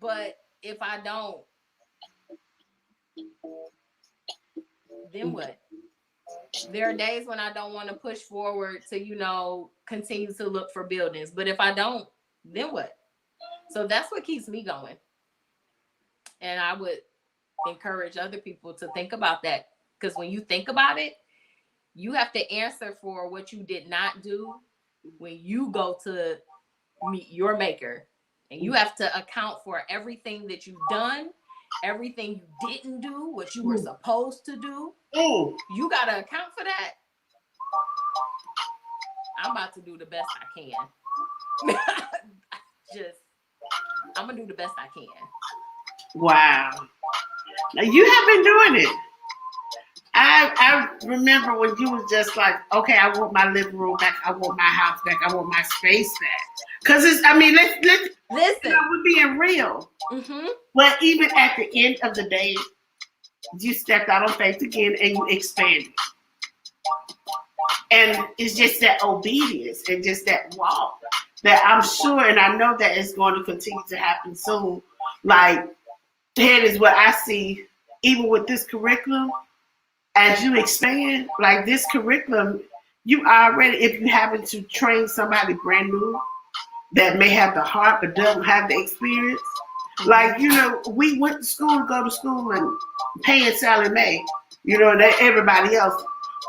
But if I don't, then what? There are days when I don't want to push forward to, continue to look for buildings. But if I don't, then what? So that's what keeps me going. And I would encourage other people to think about that, because when you think about it, you have to answer for what you did not do when you go to meet your maker, and you have to account for everything that you've done, everything you didn't do, what you were supposed to do. You got to account for that. I'm about to do the best I can. I'm gonna do the best I can. Wow. Now you have been doing it. I remember when you was just like, okay, I want my living room back, I want my house back, I want my space back. Because let's listen. We're being real. Mm-hmm. But even at the end of the day, you stepped out on faith again and you expanded. And it's just that obedience and just that walk that I'm sure, and I know that it's going to continue to happen soon. Like, that is what I see, even with this curriculum, as you expand, like this curriculum, you already, if you happen to train somebody brand new that may have the heart but doesn't have the experience, like, we went to school to go to school and paying Sally Mae, that everybody else.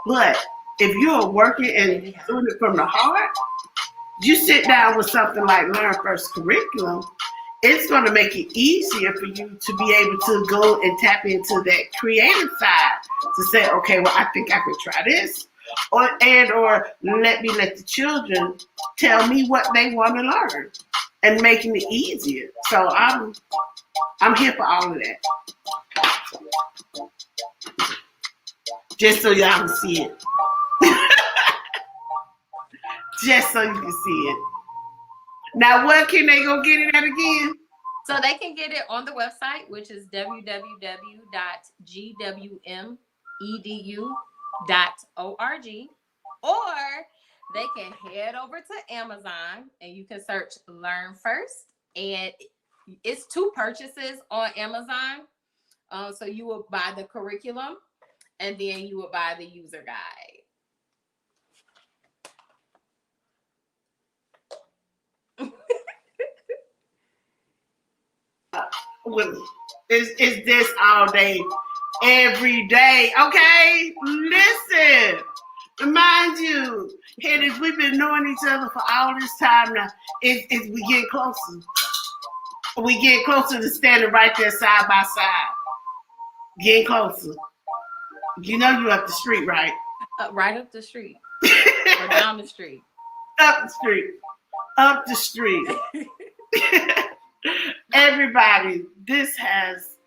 But if you're working and doing it from the heart, you sit down with something like Learn First curriculum, it's going to make it easier for you to be able to go and tap into that creative side to say, okay, well, I think I could try this, or let the children tell me what they want to learn, and making it easier. So I'm here for all of that. Just so y'all can see it. Just so you can see it. Now, where can they go get it at again? So they can get it on the website, which is www.gwmedu.org, or they can head over to Amazon and you can search Learn First. And it's 2 purchases on Amazon. So you will buy the curriculum and then you will buy the user guide. Is this all day, every day? Okay, listen. Mind you, Hedges, we've been knowing each other for all this time now. We get closer. We get closer to standing right there side by side. Getting closer. You know you up the street, right? Right up the street. Or down the street. Up the street. Up the street. Everybody, this has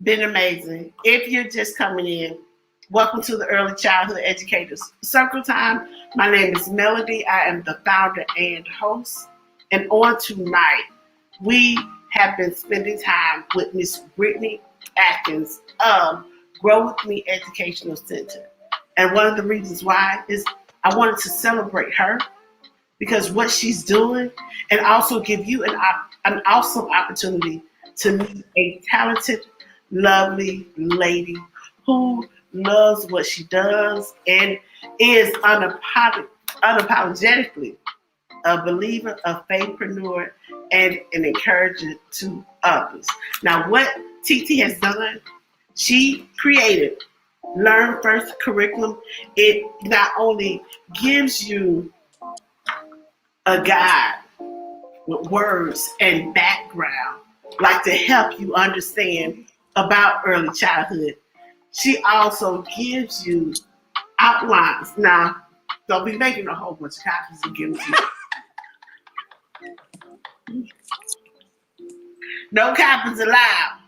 been amazing. If you're just coming in, welcome to the Early Childhood Educators Circle Time. My name is Melody. I am the founder and host. And on tonight, we have been spending time with Miss Brittney Atkins of Grow With Me Educational Center. And one of the reasons why is I wanted to celebrate her because what she's doing, and also give you an awesome opportunity to meet a talented, lovely lady who loves what she does and is unapologetically a believer, a faithpreneur, and an encourager to others. Now, what TT has done, she created Learn First curriculum. It not only gives you a guide with words and background, like to help you understand about early childhood. She also gives you outlines. Now, don't be making a whole bunch of copies and giving to you. No copies allowed.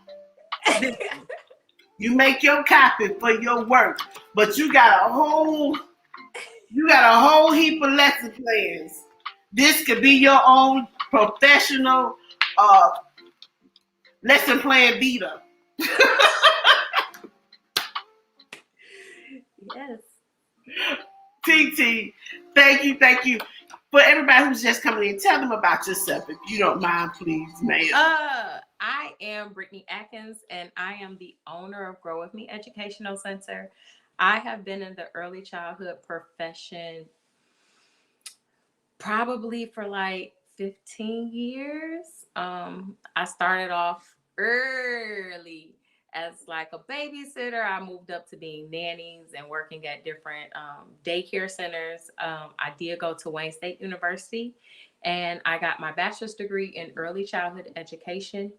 You make your copy for your work, but you got a whole heap of lesson plans. This could be your own professional lesson plan beater. Yes. TT, thank you. For everybody who's just coming in, tell them about yourself, if you don't mind, please, ma'am. I am Brittney Atkins, and I am the owner of Grow With Me Educational Center. I have been in the early childhood profession probably for like 15 years. I started off early as like a babysitter. I moved up to being nannies and working at different daycare centers. I did go to Wayne State University, and I got my bachelor's degree in early childhood education,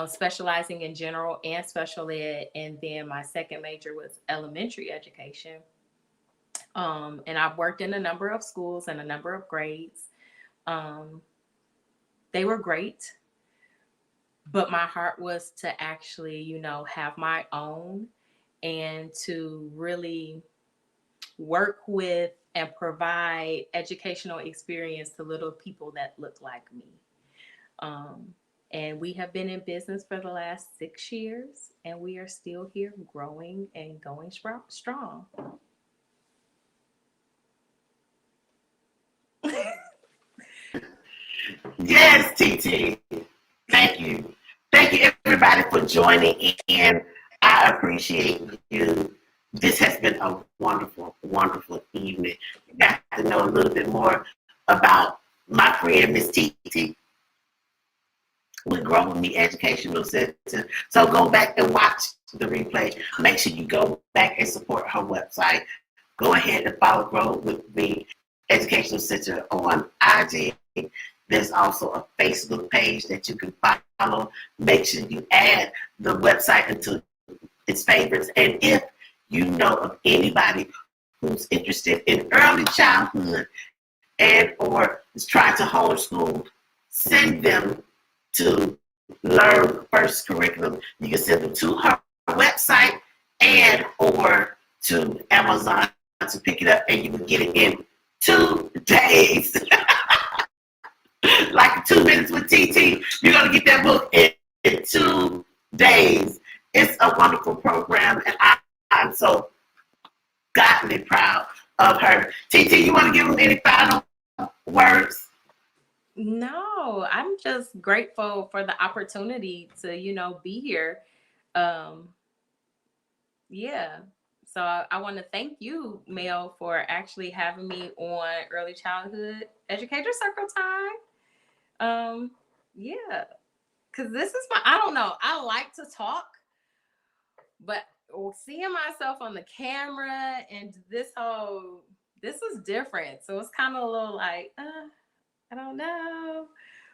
specializing in general and special ed. And then my second major was elementary education. And I've worked in a number of schools and a number of grades. They were great. But my heart was to actually, have my own and to really work with and provide educational experience to little people that look like me. And we have been in business for the last 6 years, and we are still here growing and going strong. Yes, TT. Thank you. Thank you, everybody, for joining in. I appreciate you. This has been a wonderful, wonderful evening. You got to know a little bit more about my friend, Miss TT, with Grow With Me Educational Center. So go back and watch the replay. Make sure you go back and support her website. Go ahead and follow Grow With Me Educational Center on IG. There's also a Facebook page that you can follow. Make sure you add the website into its favorites. And if you know of anybody who's interested in early childhood and or is trying to homeschool, send them to Learn First curriculum. You can send them to her website and or to Amazon to pick it up, and you can get it in 2 days. Like 2 minutes with TT, you're going to get that book in 2 days. It's a wonderful program, and I'm so godly proud of her. TT, you want to give them any final words? No, I'm just grateful for the opportunity to, be here. Yeah. So I want to thank you, Mel, for actually having me on Early Childhood Educator Circle Time. Yeah, because this is I don't know, I like to talk, but seeing myself on the camera and this is different. So it's kind of a little like, I don't know,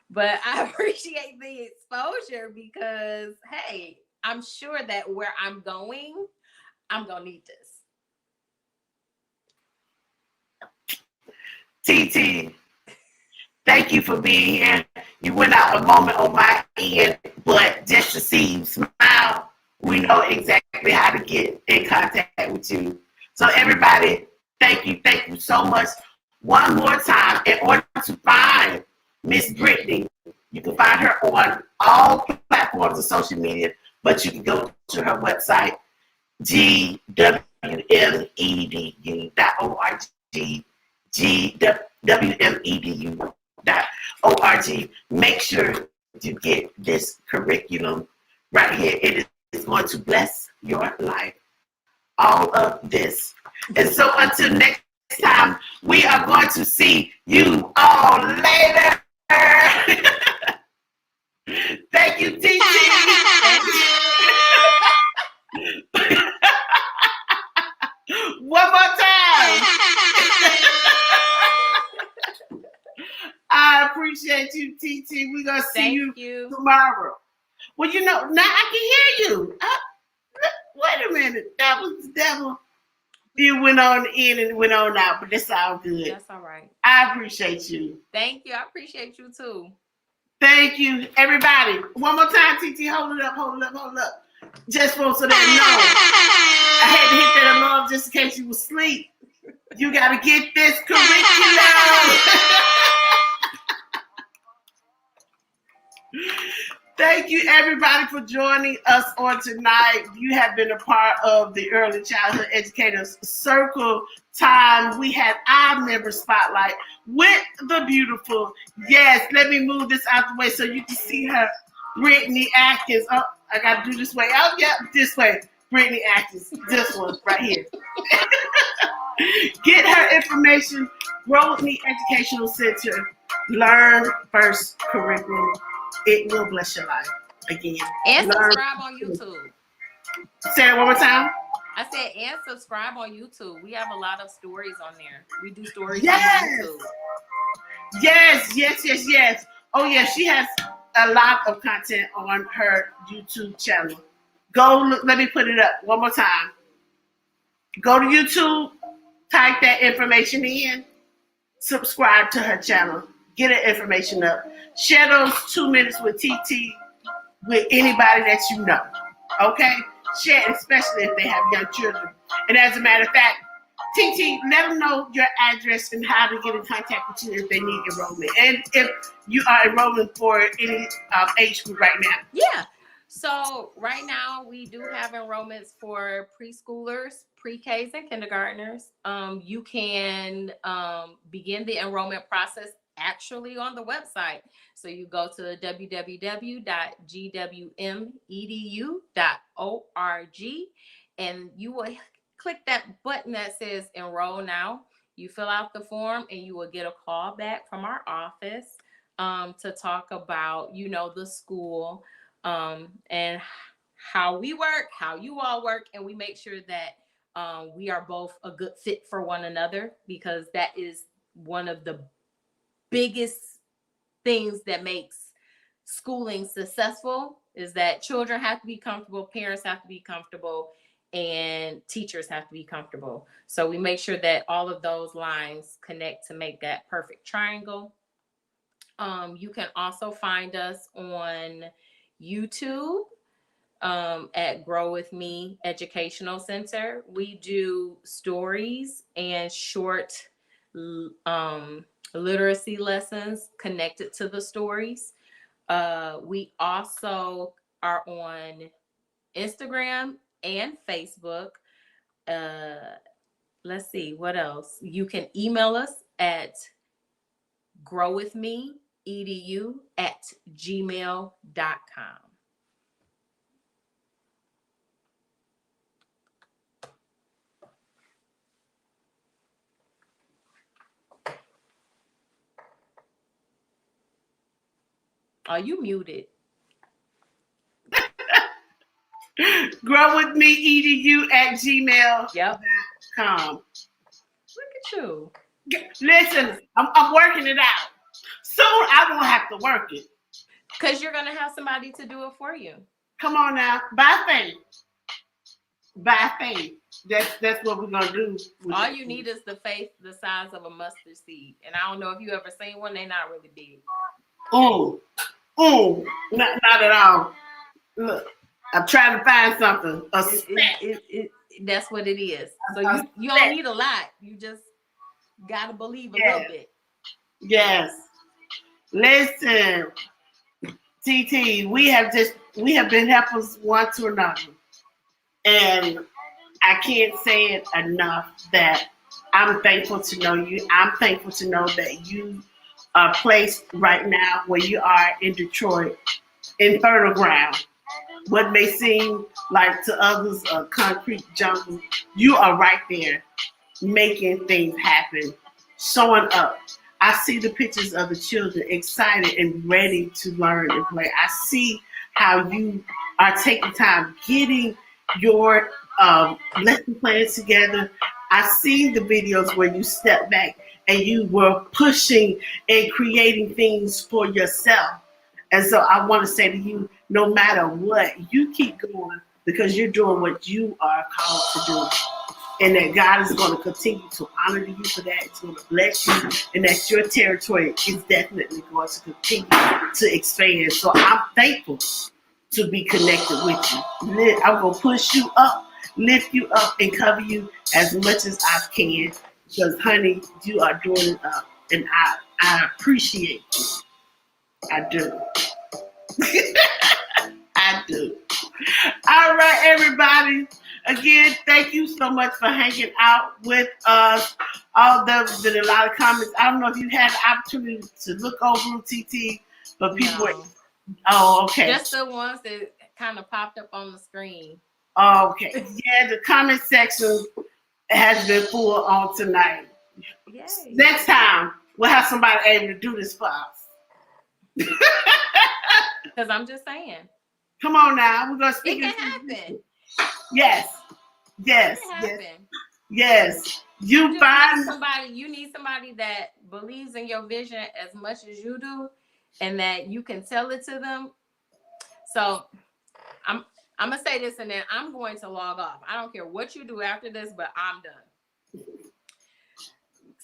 but I appreciate the exposure because, hey, I'm sure that where I'm going to need this. TT, thank you for being here. You went out a moment on my end, but just to see you smile, we know exactly how to get in contact with you. So everybody, thank you so much. One more time, in order to find Miss Brittney, you can find her on all platforms of social media, but you can go to her website, gwmedu.org, gwmedu.org. Make sure you get this curriculum right here. It is going to bless your life. All of this. And so until next time, we are going to see you all later. Thank you, TT. One more time. I appreciate you, TT. We're going to see you tomorrow. Well, you know, now I can hear you. Wait a minute. That was the devil. You went on in and went on out, but that's all good. That's all right. I appreciate you. Thank you. I appreciate you too. Thank you, everybody. One more time, TT. Hold it up, hold it up, hold it up. Just for so that know. I had to hit that alarm just in case you was asleep. You got to get this curriculum. Thank you, everybody, for joining us on tonight. You have been a part of the Early Childhood Educators Circle time. We had our member spotlight with the beautiful, yes, let me move this out the way so you can see her, Brittney Atkins. Oh, I got to do this way. Oh, yeah, this way. Brittney Atkins. This one right here. Get her information. Grow With Me Educational Center. Learn First Curriculum. It will bless your life again. And subscribe on YouTube. Say it one more time. I said, and subscribe on YouTube. We have a lot of stories on there. We do stories yes. on YouTube. Yes. Oh, yeah, she has a lot of content on her YouTube channel. Go look, let me put it up one more time. Go to YouTube, type that information in, subscribe to her channel, get her information up. Share those 2 minutes with TT with anybody that you know. Okay? Share it, especially if they have young children. And as a matter of fact, TT, let them know your address and how to get in contact with you if they need enrollment. And if you are enrolling for any age group right now. Yeah. So right now we do have enrollments for preschoolers, pre-Ks, and kindergartners. You can begin the enrollment process actually on the website. So you go to www.gwmedu.org and you will click that button that says enroll now. You fill out the form and you will get a call back from our office to talk about, the school and how we work, how you all work, and we make sure that we are both a good fit for one another, because that is one of the biggest things that makes schooling successful, is that children have to be comfortable, parents have to be comfortable, and teachers have to be comfortable. So we make sure that all of those lines connect to make that perfect triangle. You can also find us on YouTube at Grow With Me Educational Center. We do stories and short literacy lessons connected to the stories. We also are on Instagram and Facebook. Let's see, what else? You can email us at growwithmeedu@gmail.com. Are you muted? growwithmeedu@gmail.com. Yep. Look at you. Listen, I'm working it out. Soon I won't have to work it. Because you're going to have somebody to do it for you. Come on now. By faith. By faith. That's what we're going to do. All you need is the faith the size of a mustard seed. And I don't know if you ever seen one. They're not really big. Not at all. Look, I'm trying to find something. That's what it is. So you don't need a lot. You just got to believe a little bit. Yes. Listen, TT, we have been helpers one to another. And I can't say it enough that I'm thankful to know you. I'm thankful to know that you are placed right now where you are in Detroit, in fertile ground. What may seem like to others a concrete jungle, you are right there making things happen, showing up. I see the pictures of the children excited and ready to learn and play. I see how you are taking time getting your lesson plans together. I see the videos where you step back and you were pushing and creating things for yourself. And so I want to say to you, no matter what, you keep going because you're doing what you are called to do. And that God is going to continue to honor you for that. It's going to bless you. And that your territory is definitely going to continue to expand. So I'm thankful to be connected with you. I'm going to push you up, lift you up, and cover you as much as I can. Because, honey, you are doing it up. And I appreciate you. I do. I do. All right, everybody. Again, thank you so much for hanging out with us. There's been a lot of comments. I don't know if you had the opportunity to look over them, TT, but people No. Oh, okay. Just the ones that kind of popped up on the screen. Oh, okay. Yeah, the comment section has been full on tonight. Yay. Next time, we'll have somebody able to do this for us. Because I'm just saying. Come on now. We're going to speak. It can happen. Yes. Yes. It can Yes. happen. Yes. You You find need somebody that believes in your vision as much as you do, and that you can tell it to them. So I'm gonna say this, and then I'm going to log off. I don't care what you do after this, but I'm done.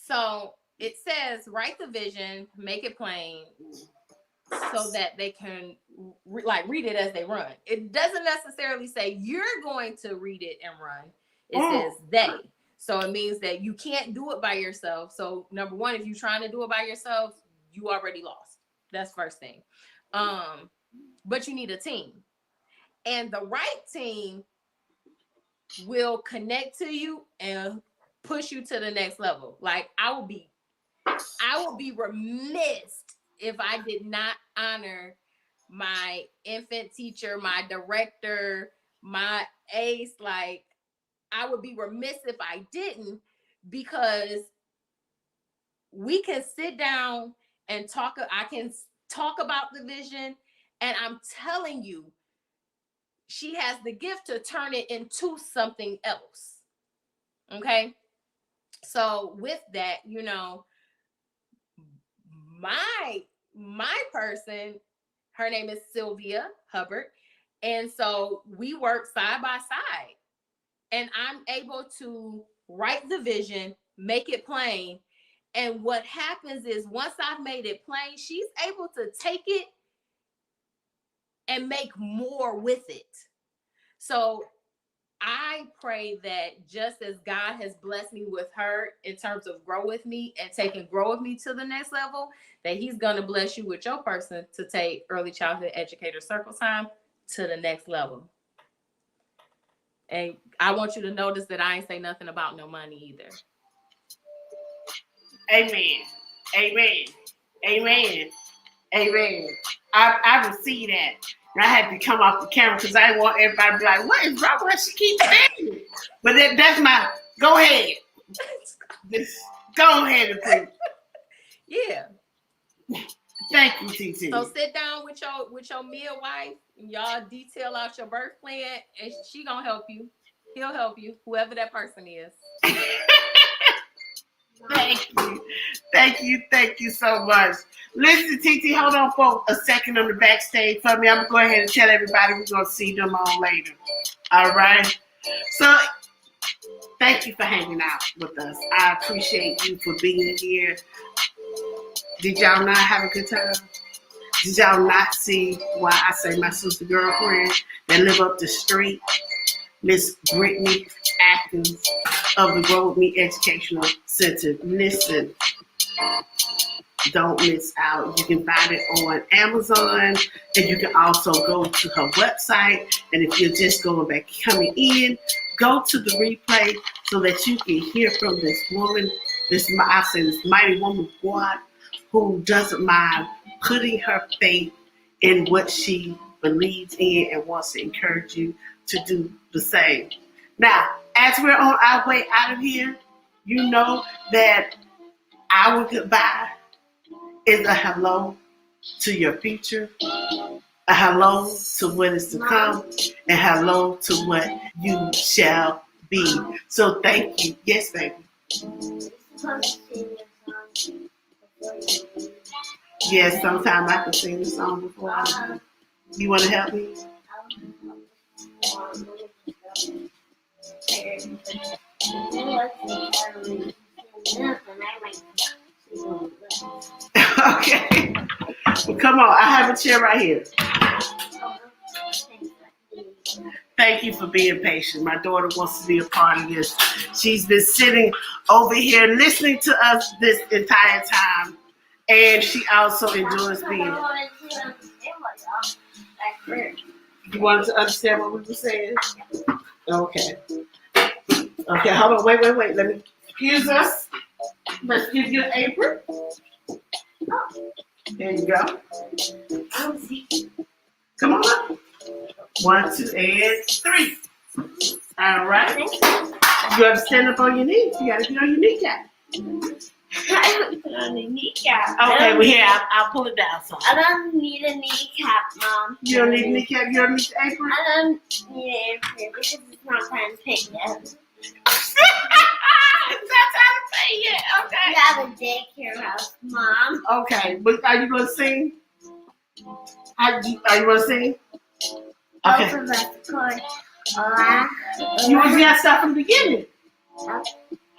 So it says, write the vision, make it plain, so that they can read it as they run. It doesn't necessarily say you're going to read it and run. It says they. So it means that you can't do it by yourself. So number one, if you're trying to do it by yourself, you already lost. That's first thing. But you need a team. And the right team will connect to you and push you to the next level. Like I will be remiss if I did not honor my infant teacher, my director, my ace. Like I would be remiss if I didn't, because we can sit down and talk. I can talk about the vision, and I'm telling you, she has the gift to turn it into something else. Okay. So with that, my person, her name is Sylvia Hubbard. And so we work side by side, and I'm able to write the vision, make it plain. And what happens is once I've made it plain, she's able to take it and make more with it. So I pray that just as God has blessed me with her in terms of grow with me and taking grow with me to the next level, that he's going to bless you with your person to take early childhood educator circle time to the next level. And I want you to notice that I ain't say nothing about no money either. Amen. Amen. Amen. Amen. I receive that. And I had to come off the camera because I didn't want everybody to be like, what is wrong with her? She keeps saying it. But that's my, go ahead. Just go ahead and preach. Yeah. Thank you, TT. So sit down with your midwife, and y'all detail out your birth plan, and she gonna help you. He'll help you, whoever that person is. Thank you. Thank you. Thank you so much. Listen, TT, hold on for a second on the backstage for me. I'm going to go ahead and tell everybody we're going to see them on later. All right? So, thank you for hanging out with us. I appreciate you for being here. Did y'all not have a good time? Did y'all not see why I say my sister girlfriend that live up the street? Miss Brittney Atkins of the Grow With Me Educational Center. Listen, Don't miss out. You can find it on Amazon, and you can also go to her website. And if you're just going back, coming in, go to the replay so that you can hear from this woman, this mighty woman of God, who doesn't mind putting her faith in what she believes in and wants to encourage you to do the same. Now, as we're on our way out of here, you know that our goodbye is a hello to your future, a hello to what is to come, and hello to what you shall be. So thank you. Yes, baby. Yes, sometimes I can sing the song before I do. You want to help me? Okay. Well, come on. I have a chair right here. Thank you for being patient. My daughter wants to be a part of this. She's been sitting over here listening to us this entire time. And she also enjoys being. You wanted to understand what we were saying? Okay. Okay, hold on. Wait. Let me excuse us. Let's give you an apron. There you go. Come on up. 1, 2, and 3. All right. You have to stand up on your knees. You got to get on your kneecap. I don't put on a kneecap. Okay, well, here, I'll pull it down. So. I don't need a kneecap, Mom. You don't need a kneecap? You don't need the apron? I don't need an apron because it's not time to pay yet. It's not time to pay yet. Okay. We have a daycare house, Mom. Okay, but are you going to sing? Are you going to sing? Okay. Both of us, of course. Hola. You want to start from the beginning?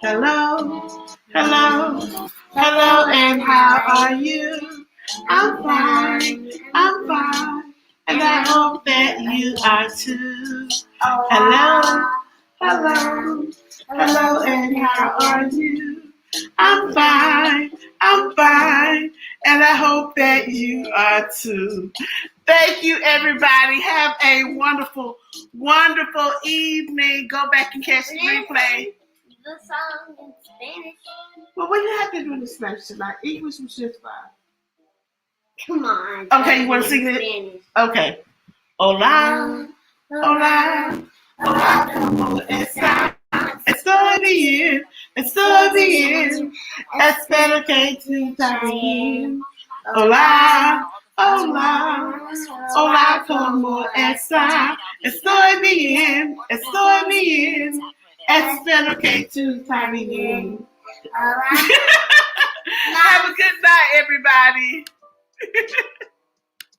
Hello, hello, hello, and how are you? I'm fine, and I hope that you are too. Hello, hello, hello, and how are you? I'm fine, and I hope that you are too. Thank you, everybody. Have a wonderful, wonderful evening. Go back and catch the replay. The song in Spanish. Well, what do you have to do in Spanish tonight? English was just fine. Come on. Okay, you want to sing it? Spanish. Okay. Hola, hola, hola, como está? Estoy bien, espero que tú estás bien. Hola, hola, hola, como está? Estoy bien, espero que tú estás bien. Hola. Have a good night, everybody.